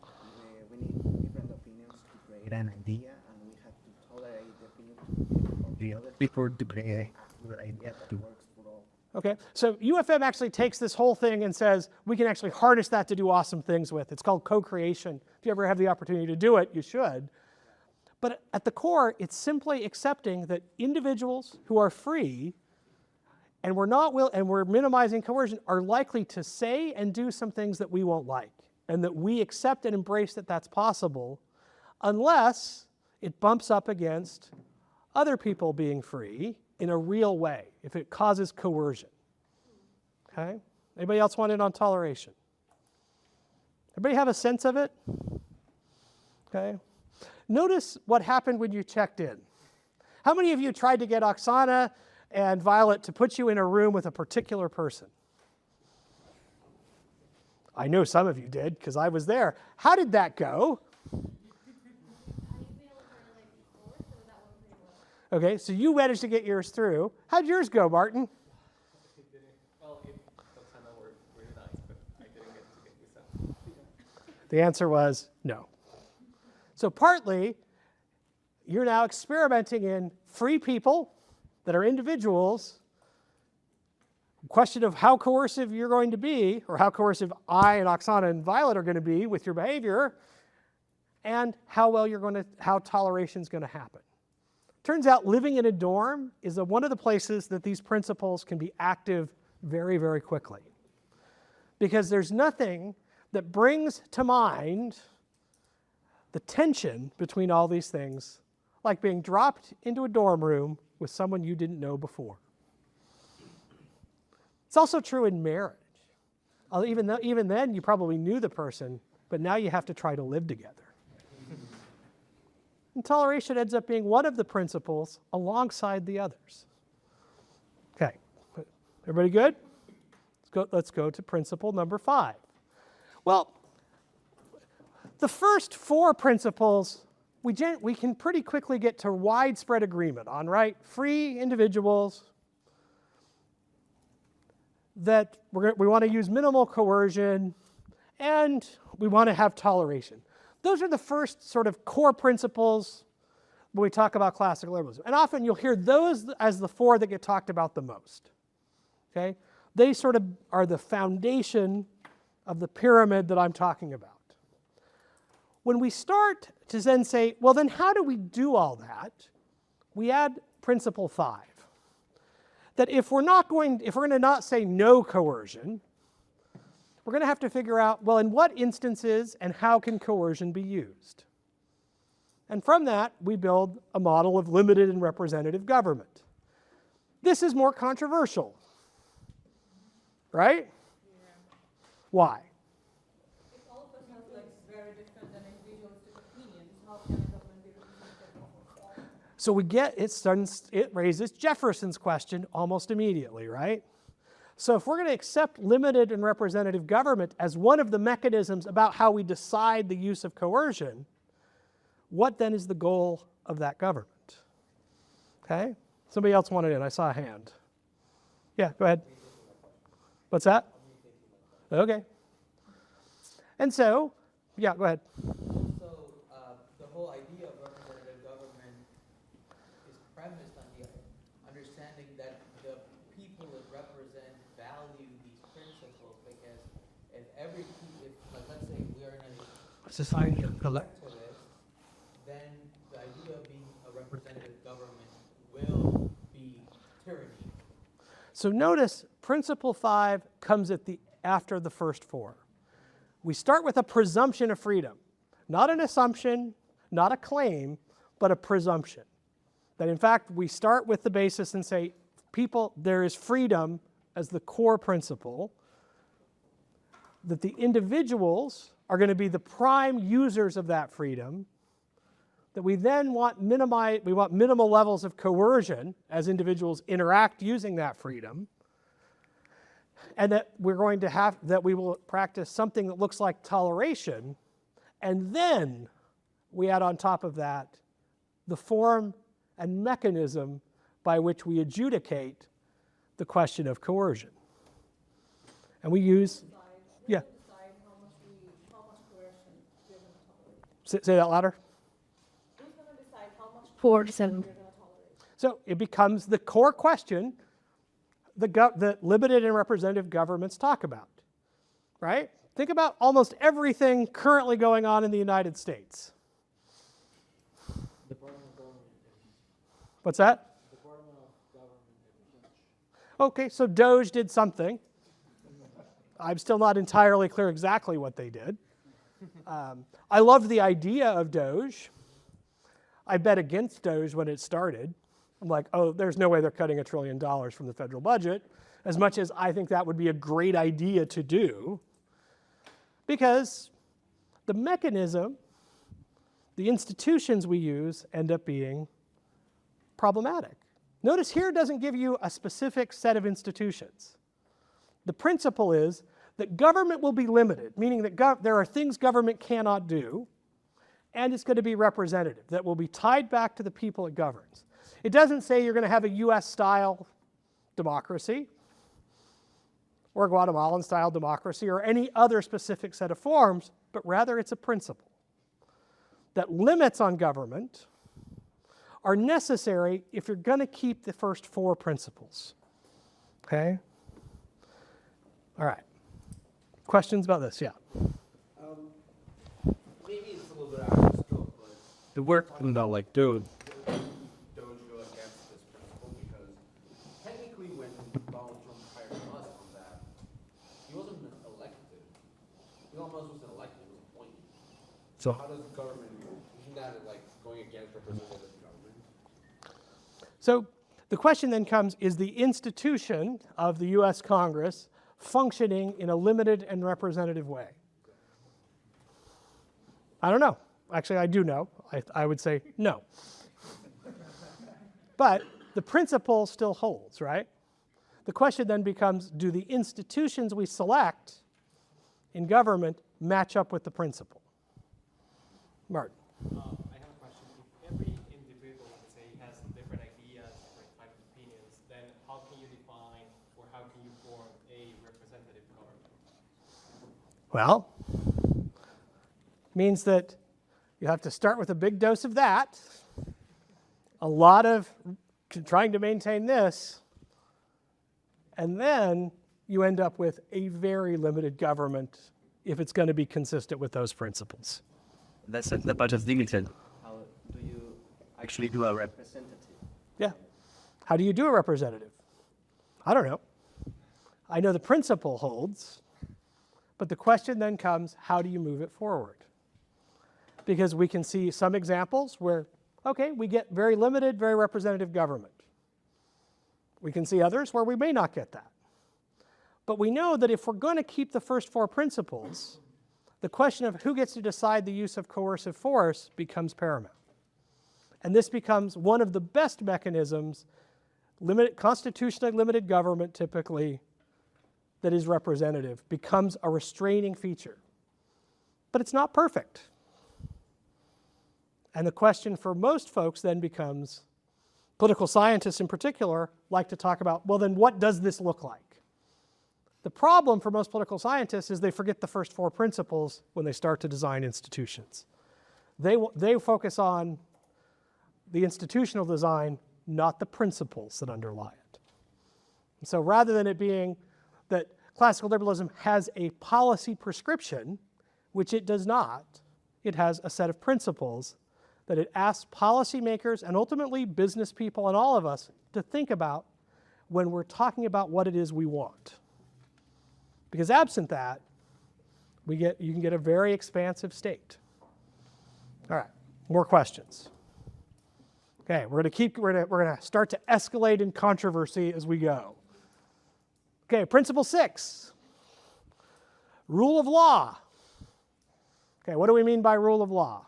we need different opinions to create an idea, and we have to tolerate the opinion of the other people to create a good idea that works for all. Okay, so UFM actually takes this whole thing and says we can actually harness that to do awesome things with. It's called co-creation. If you ever have the opportunity to do it, you should. But at the core, it's simply accepting that individuals who are free and we're minimizing coercion are likely to say and do some things that we won't like, and that we accept and embrace that that's possible unless it bumps up against other people being free in a real way, if it causes coercion. Okay? Anybody else want in on toleration? Everybody have a sense of it? Okay. Notice what happened when you checked in. How many of you tried to get Oksana and Violet to put you in a room with a particular person? I know some of you did, because I was there. How did that go? Okay, so you managed to get yours through. How'd yours go, Martin? Well, it kind of worked really nice, but I didn't get this out. The answer was no. So partly, you're now experimenting in free people that are individuals. Question of how coercive you're going to be, or how coercive I and Oksana and Violet are going to be with your behavior, and how toleration is going to happen. Turns out living in a dorm is one of the places that these principles can be active very, very quickly. Because there's nothing that brings to mind the tension between all these things like being dropped into a dorm room with someone you didn't know before. It's also true in marriage. Even then, you probably knew the person, but now you have to try to live together. And toleration ends up being one of the principles alongside the others. Okay, everybody good? Let's go to principle number 5. Well, the first 4 principles we can pretty quickly get to widespread agreement on, right? Free individuals, that we want to use minimal coercion, and we want to have toleration. Those are the first sort of core principles when we talk about classical liberalism. And often you'll hear those as the 4 that get talked about the most. Okay? They sort of are the foundation of the pyramid that I'm talking about. When we start to then say, well, then how do we do all that? We add principle 5. That if we're going to not say no coercion, we're going to have to figure out, well, in what instances and how can coercion be used? And from that, we build a model of limited and representative government. This is more controversial, right? Yeah. Why? If all of us have like very different and individualistic opinions, how can a government be representative? So it raises Jefferson's question almost immediately, right? So if we're going to accept limited and representative government as one of the mechanisms about how we decide the use of coercion, what then is the goal of that government? Okay? Somebody else wanted in. I saw a hand. Yeah, go ahead. What's that? Okay. And so, yeah, go ahead. So the whole idea of representative government is premised on the understanding that the people it represents value these principles, because let's say we are in a society of collectivists, then the idea of being a representative government will be tyranny. So notice principle 5 comes after the first 4. We start with a presumption of freedom, not an assumption, not a claim, but a presumption. That in fact, we start with the basis and say, people, there is freedom as the core principle, that the individuals are going to be the prime users of that freedom, that we then want minimal levels of coercion as individuals interact using that freedom, and that we will practice something that looks like toleration, and then we add on top of that the form and mechanism by which we adjudicate the question of coercion. And we use, yeah. Say that louder. So it becomes the core question that limited and representative governments talk about, right? Think about almost everything currently going on in the United States. What's that? Okay, so Doge did something. I'm still not entirely clear exactly what they did. I loved the idea of Doge. I bet against Doge when it started. I'm like, oh, there's no way they're cutting $1 trillion from the federal budget, as much as I think that would be a great idea to do, because the mechanism, the institutions we use end up being problematic. Notice here it doesn't give you a specific set of institutions. The principle is that government will be limited, meaning that there are things government cannot do, and it's going to be representative, that will be tied back to the people it governs. It doesn't say you're going to have a US-style democracy or Guatemalan-style democracy or any other specific set of forms, but rather it's a principle that limits on government are necessary if you're going to keep the first 4 principles. Okay? All right. Questions about this? Yeah. Maybe it's a little bit out of scope, but The work about like, dude, Doge go against this principle because technically when Donald Trump hired Musk on that, he wasn't elected. Elon Musk wasn't elected, he was appointed. So how does government, isn't that like going against representative government? So the question then comes, is the institution of the US Congress functioning in a limited and representative way? I don't know. Actually, I do know. I would say no. But the principle still holds, right? The question then becomes, do the institutions we select in government match up with the principle? Martin. I have a question. If every individual, let's say, has different ideas, different types of opinions, then how can you define or how can you form a representative government? Well, means that you have to start with a big dose of that, a lot of trying to maintain this, and then you end up with a very limited government if it's going to be consistent with those principles. that's the budget limited. How do you actually do a representative? Yeah. How do you do a representative? I don't know. I know the principle holds, but the question then comes, how do you move it forward? Because we can see some examples where, okay, we get very limited, very representative government. We can see others where we may not get that. But we know that if we're going to keep the first 4 principles, the question of who gets to decide the use of coercive force becomes paramount. And this becomes one of the best mechanisms, constitutionally limited government typically, that is representative, becomes a restraining feature. But it's not perfect. And the question for most folks then becomes, political scientists in particular like to talk about, well then what does this look like? The problem for most political scientists is they forget the first 4 principles when they start to design institutions. They focus on the institutional design, not the principles that underlie it. And so rather than it being that classical liberalism has a policy prescription, which it does not, it has a set of principles that it asks policymakers and ultimately business people and all of us to think about when we're talking about what it is we want. Because absent that, you can get a very expansive state. All right, More questions? Okay, we're gonna start to escalate in controversy as we go. Okay, principle 6. Rule of law. Okay, what do we mean by rule of law?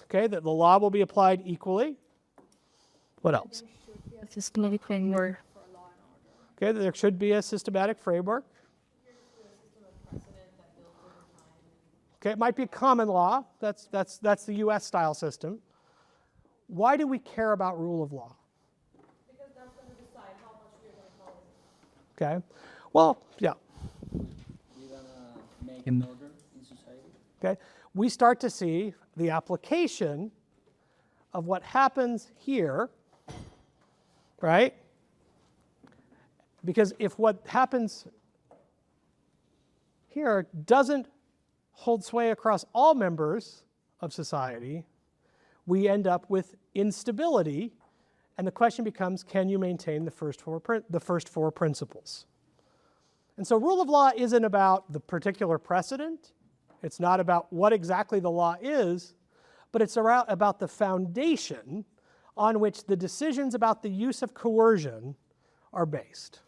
Okay, that the law will be applied equally. What else? A systematic framework. Okay, there should be a systematic framework. Okay, it might be a common law. That's the U.S. style system. Why do we care about rule of law? Because that's going to decide how much we're going to tolerate. Okay, well, yeah. We're gonna make an order in society. Okay, we start to see the application of what happens here, right? Because if what happens here doesn't hold sway across all members of society, we end up with instability, and the question becomes, can you maintain the first four principles? And so rule of law isn't about the particular precedent. It's not about what exactly the law is, but it's about the foundation on which the decisions about the use of coercion are based.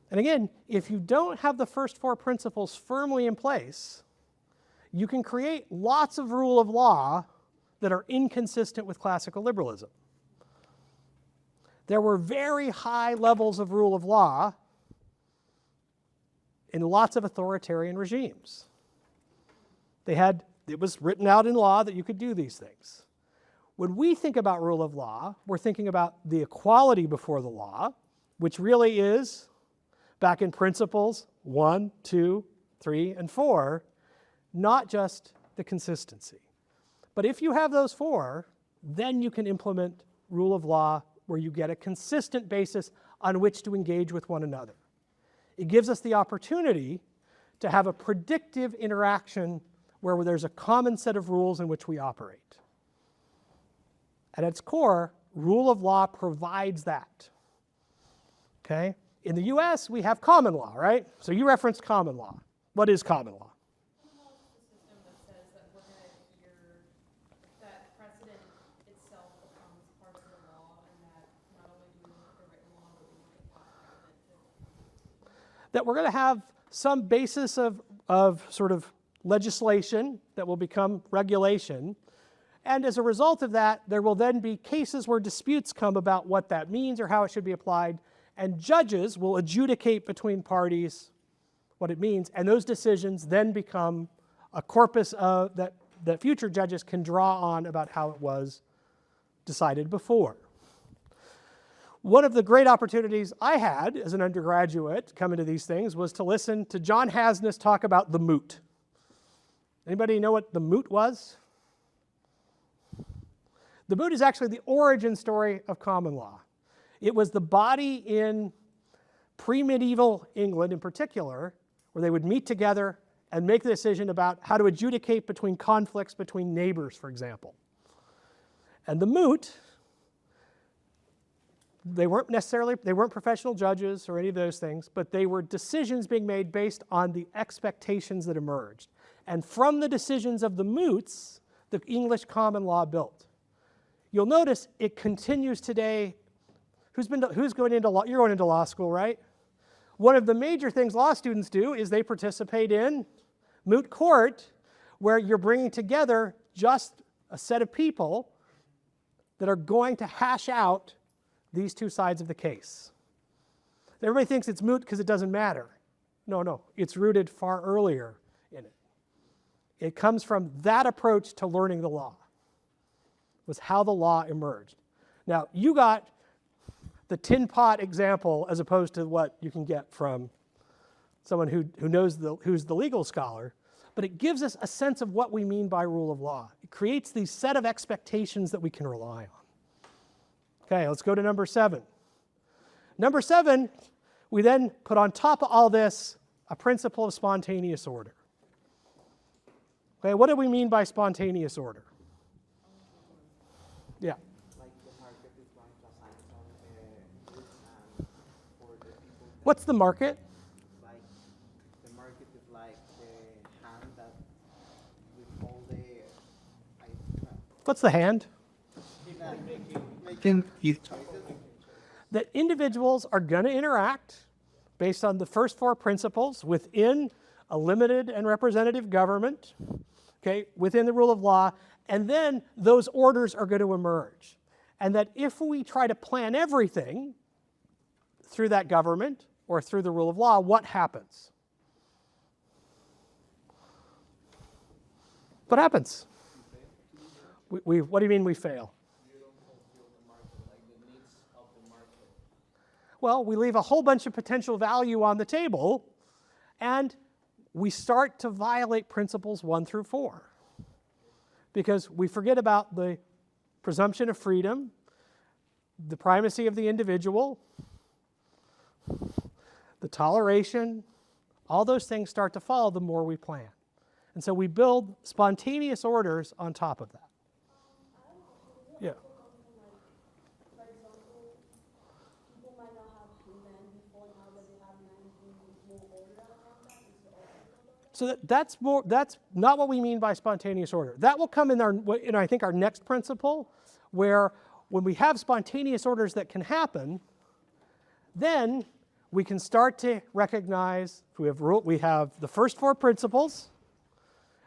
And again, if you don't have the first four principles firmly in place, you can create lots of rule of law that are inconsistent with classical liberalism. There were very high levels of rule of law in lots of authoritarian regimes. It was written out in law that you could do these things. When we think about rule of law, we're thinking about the equality before the law, which really is, back in principles 1, 2, 3, and 4, not just the consistency. But if you have those 4, then you can implement rule of law where you get a consistent basis on which to engage with one another. It gives us the opportunity to have a predictive interaction where there's a common set of rules in which we operate. At its core, rule of law provides that. Okay? In the US, we have common law, right? So you referenced common law. What is common law? That we're going to have some basis of sort of legislation that will become regulation. And as a result of that, there will then be cases where disputes come about what that means or how it should be applied. And judges will adjudicate between parties what it means. And those decisions then become a corpus that future judges can draw on about how it was decided before. One of the great opportunities I had as an undergraduate coming to these things was to listen to John Hasness talk about the moot. Anybody know what the moot was? The moot is actually the origin story of common law. It was the body in pre-medieval England in particular, where they would meet together and make the decision about how to adjudicate between conflicts between neighbors, for example. And the moot, they weren't professional judges or any of those things, but they were decisions being made based on the expectations that emerged. And from the decisions of the moots, the English common law built. You'll notice it continues today. Who's going into law? You're going into law school, right? One of the major things law students do is they participate in moot court, where you're bringing together just a set of people that are going to hash out these two sides of the case. Everybody thinks it's moot because it doesn't matter. No, it's rooted far earlier in it. It comes from that approach to learning the law, was how the law emerged. Now, you got the tin pot example as opposed to what you can get from someone who's the legal scholar, but it gives us a sense of what we mean by rule of law. It creates these set of expectations that we can rely on. Okay, let's go to number 7. Number 7, we then put on top of all this a principle of spontaneous order. Okay, what do we mean by spontaneous order? Yeah. Like the market is going to assign some goods for the people. What's the market? Like the market is like the What's the hand? Making these That individuals are going to interact based on the first four principles within a limited and representative government, okay, within the rule of law, and then those orders are going to emerge. And that if we try to plan everything through that government or through the rule of law, what happens? What happens? What do you mean we fail? Well, we leave a whole bunch of potential value on the table, and we start to violate principles 1 through 4. Because we forget about the presumption of freedom, the primacy of the individual, the toleration, all those things start to fall the more we plan. And so we build spontaneous orders on top of that. Yeah. So that's not what we mean by spontaneous order. That will come in I think our next principle, where when we have spontaneous orders that can happen, then we can start to recognize we have the first four principles,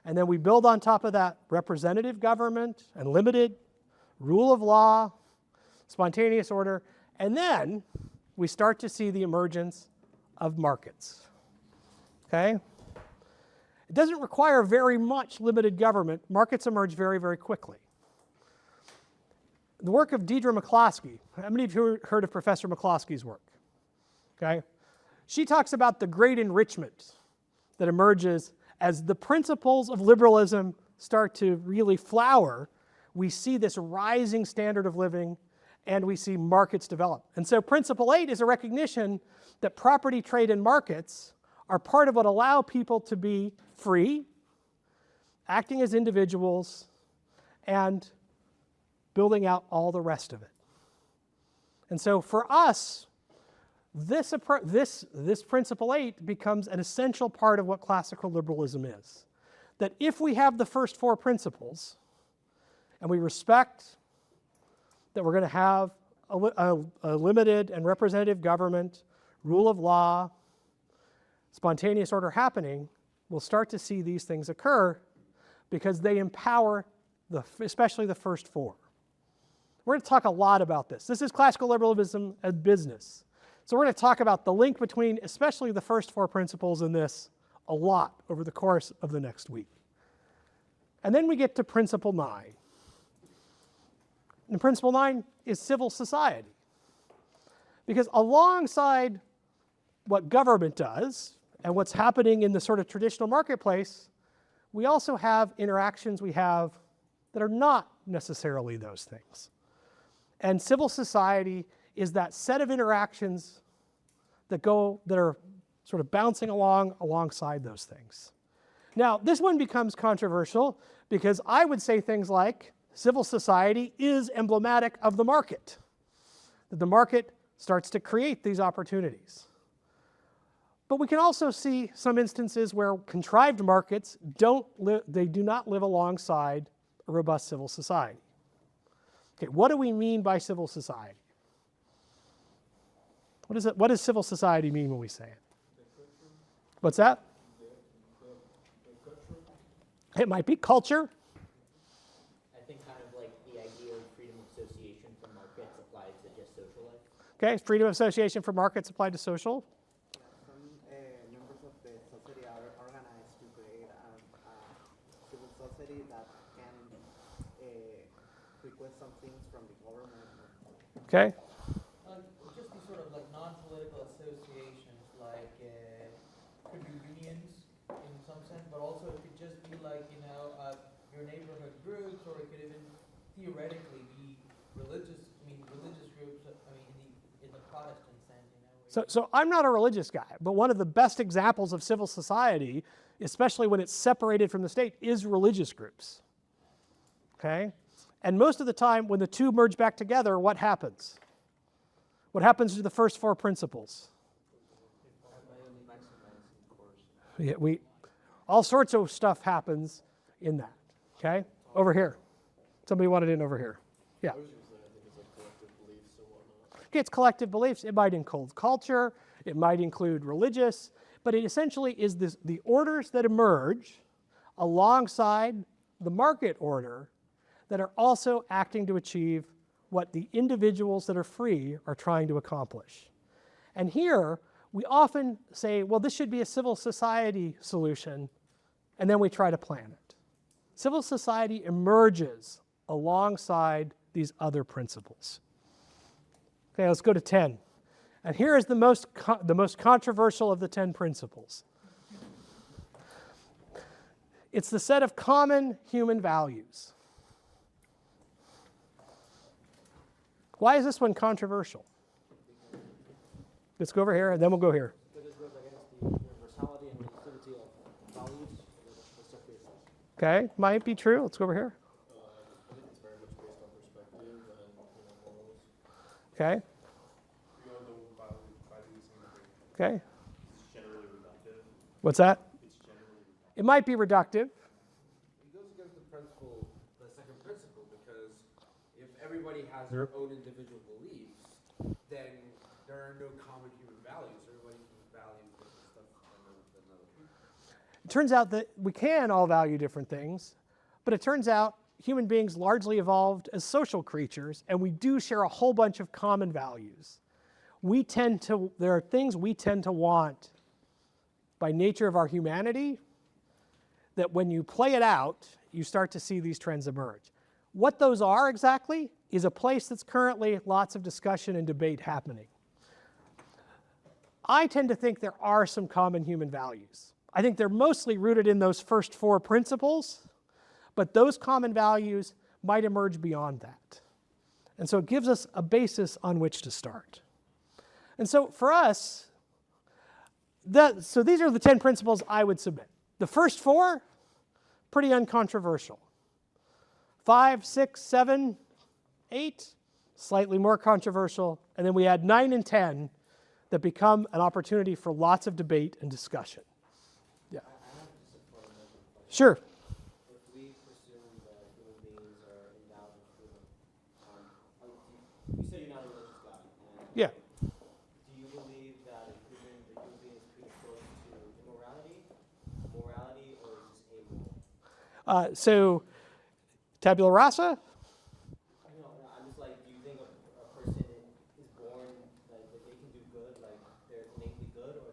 and then we build on top of that representative government and limited, rule of law, spontaneous order, and then we start to see the emergence of markets. Okay? It doesn't require very much limited government. Markets emerge very, very quickly. The work of Deidre McCloskey. How many of you heard of Professor McCloskey's work? Okay? She talks about the great enrichment that emerges as the principles of liberalism start to really flower. We see this rising standard of living, and we see markets develop. And so Principle 8 is a recognition that property, trade, and markets are part of what allow people to be free, acting as individuals, and building out all the rest of it. And so for us, this Principle 8 becomes an essential part of what classical liberalism is. That if we have the first four principles, and we respect that we're going to have a limited and representative government, rule of law, spontaneous order happening, we'll start to see these things occur because they empower especially the first four. We're going to talk a lot about this. This is classical liberalism and business. So we're going to talk about the link between especially the first four principles and this a lot over the course of the next week. And then we get to Principle 9. And Principle 9 is civil society. Because alongside what government does and what's happening in the sort of traditional marketplace, we also have interactions that are not necessarily those things. And civil society is that set of interactions that are sort of bouncing alongside those things. Now, this one becomes controversial because I would say things like civil society is emblematic of the market. That the market starts to create these opportunities. But we can also see some instances where contrived markets do not live alongside a robust civil society. Okay, what do we mean by civil society? What does civil society mean when we say it? What's that? It might be culture. I think kind of like the idea of freedom of association for markets applied to just social life. Okay, freedom of association for markets applied to social. Some members of the society are organized to create a civil society that can request some things from the government. Okay. Just these sort of like non-political associations, like could be unions in some sense, but also it could just be like your neighborhood groups, or it could even theoretically be religious groups. In the Protestant sense, So I'm not a religious guy, but one of the best examples of civil society, especially when it's separated from the state, is religious groups. Okay? And most of the time, when the two merge back together, what happens? What happens to the first four principles? Yeah, all sorts of stuff happens in that. Okay? Over here. Somebody wanted in over here. Yeah. Okay, it's collective beliefs. It might include culture. It might include religious. But it essentially is the orders that emerge alongside the market order that are also acting to achieve what the individuals that are free are trying to accomplish. And here, we often say, well, this should be a civil society solution, and then we try to plan it. Civil society emerges alongside these other principles. Okay, let's go to 10. And here is the most controversial of the 10 principles. It's the set of common human values. Why is this one controversial? Let's go over here, and then we'll go here. Because it goes against the universality and relativity of values. Okay, might be true. Let's go over here. I think it's very much based on perspective and morals. Okay. We all don't value the same thing. Okay. It's generally reductive. What's that? It's generally reductive. It might be reductive. It goes against the principle, the second principle, because if everybody has their own individual beliefs, then there are no common human values. Everybody values different stuff than other people. It turns out that we can all value different things, but it turns out human beings largely evolved as social creatures, and we do share a whole bunch of common values. There are things we tend to want by nature of our humanity that when you play it out, you start to see these trends emerge. What those are exactly is a place that's currently lots of discussion and debate happening. I tend to think there are some common human values. I think they're mostly rooted in those first 4 principles, but those common values might emerge beyond that. And so it gives us a basis on which to start. And so for us, so these are the 10 principles I would submit. The first 4, pretty uncontroversial. 5, 6, 7, 8, slightly more controversial. And then we add 9 and 10 that become an opportunity for lots of debate and discussion. Yeah. Sure. If we presume that human beings are endowed with freedom, you say you're not a religious guy. Yeah. Do you believe that human beings predispose to immorality, morality, or is this amoral? So, tabula rasa? No, I'm just like, do you think a person is born like that they can do good, like they're innately good, or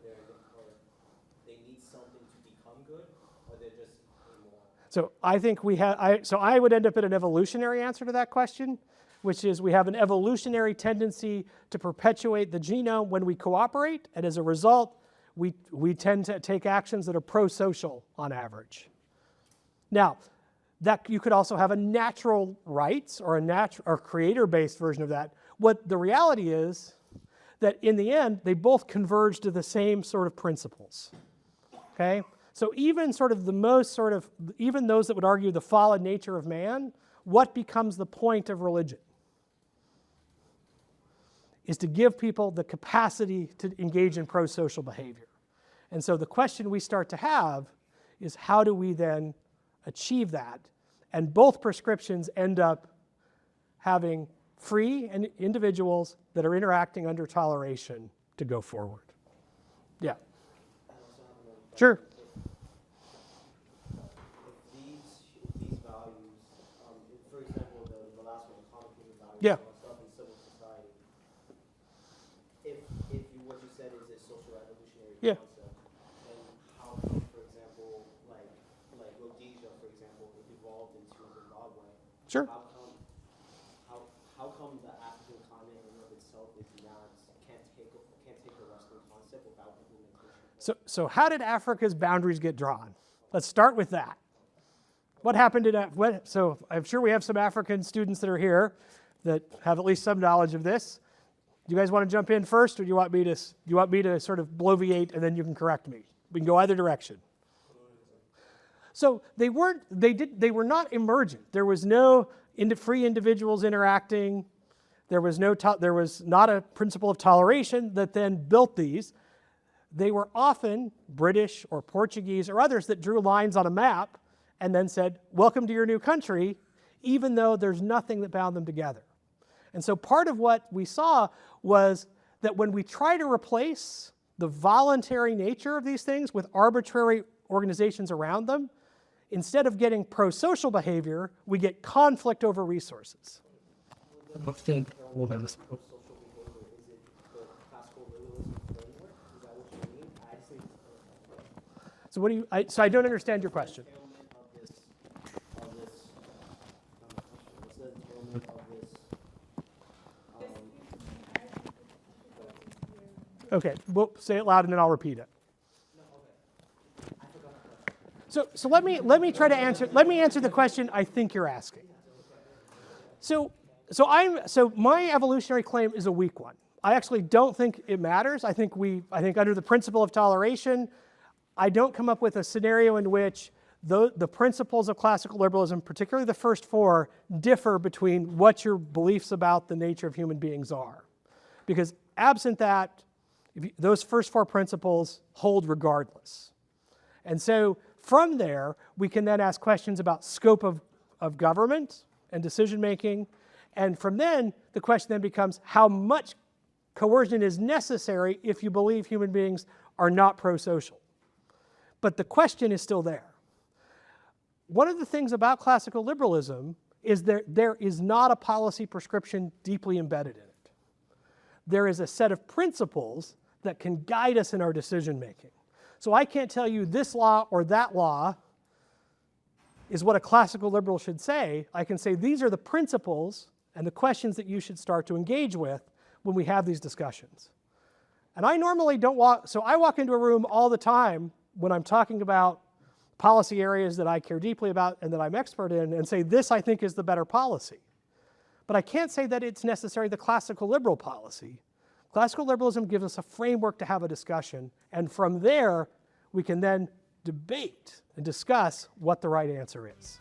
they need something to become good, or they're just immoral? So I think I would end up at an evolutionary answer to that question, which is we have an evolutionary tendency to perpetuate the genome when we cooperate, and as a result, we tend to take actions that are pro-social on average. Now, that you could also have a natural rights or a creator-based version of that. What the reality is that in the end, they both converge to the same sort of principles. Okay? So even even those that would argue the fallen nature of man, what becomes the point of religion? Is to give people the capacity to engage in pro-social behavior. And so the question we start to have is how do we then achieve that? And both prescriptions end up having free individuals that are interacting under toleration to go forward. Yeah. Sure. These values, for example, the last one, common human values, Yeah. stuff in civil society. If what you said is a social revolutionary Yeah. concept, then how come, for example, like Rhodesia, for example, evolved into Zimbabwe? Sure. How come the African continent in and of itself can't take a Western concept without implementation? So how did Africa's boundaries get drawn? Let's start with that. What happened so I'm sure we have some African students that are here that have at least some knowledge of this. Do you guys want to jump in first, or do you want me to sort of bloviate and then you can correct me? We can go either direction. So they were not emergent. There was no free individuals interacting. There was not a principle of toleration that then built these. They were often British or Portuguese or others that drew lines on a map and then said, welcome to your new country. even though there's nothing that bound them together. And so part of what we saw was that when we try to replace the voluntary nature of these things with arbitrary organizations around them, instead of getting pro-social behavior, we get conflict over resources. So what do you, so I don't understand your question. Okay, well, say it loud and then I'll repeat it. So let me try to answer. Let me answer the question I think you're asking. So my evolutionary claim is a weak one. I actually don't think it matters. I think under the principle of toleration, I don't come up with a scenario in which the principles of classical liberalism, particularly the first four, differ between what your beliefs about the nature of human beings are. Because absent that, those first four principles hold regardless. And so from there, we can then ask questions about scope of government and decision making. And from then, the question then becomes how much coercion is necessary if you believe human beings are not pro-social. But the question is still there. One of the things about classical liberalism is there is not a policy prescription deeply embedded in it. There is a set of principles that can guide us in our decision making. So I can't tell you this law or that law is what a classical liberal should say. I can say these are the principles and the questions that you should start to engage with when we have these discussions. And I normally don't walk, so I walk into a room all the time when I'm talking about policy areas that I care deeply about and that I'm expert in and say this I think is the better policy. But I can't say that it's necessarily the classical liberal policy. Classical liberalism gives us a framework to have a discussion, and from there we can then debate and discuss what the right answer is.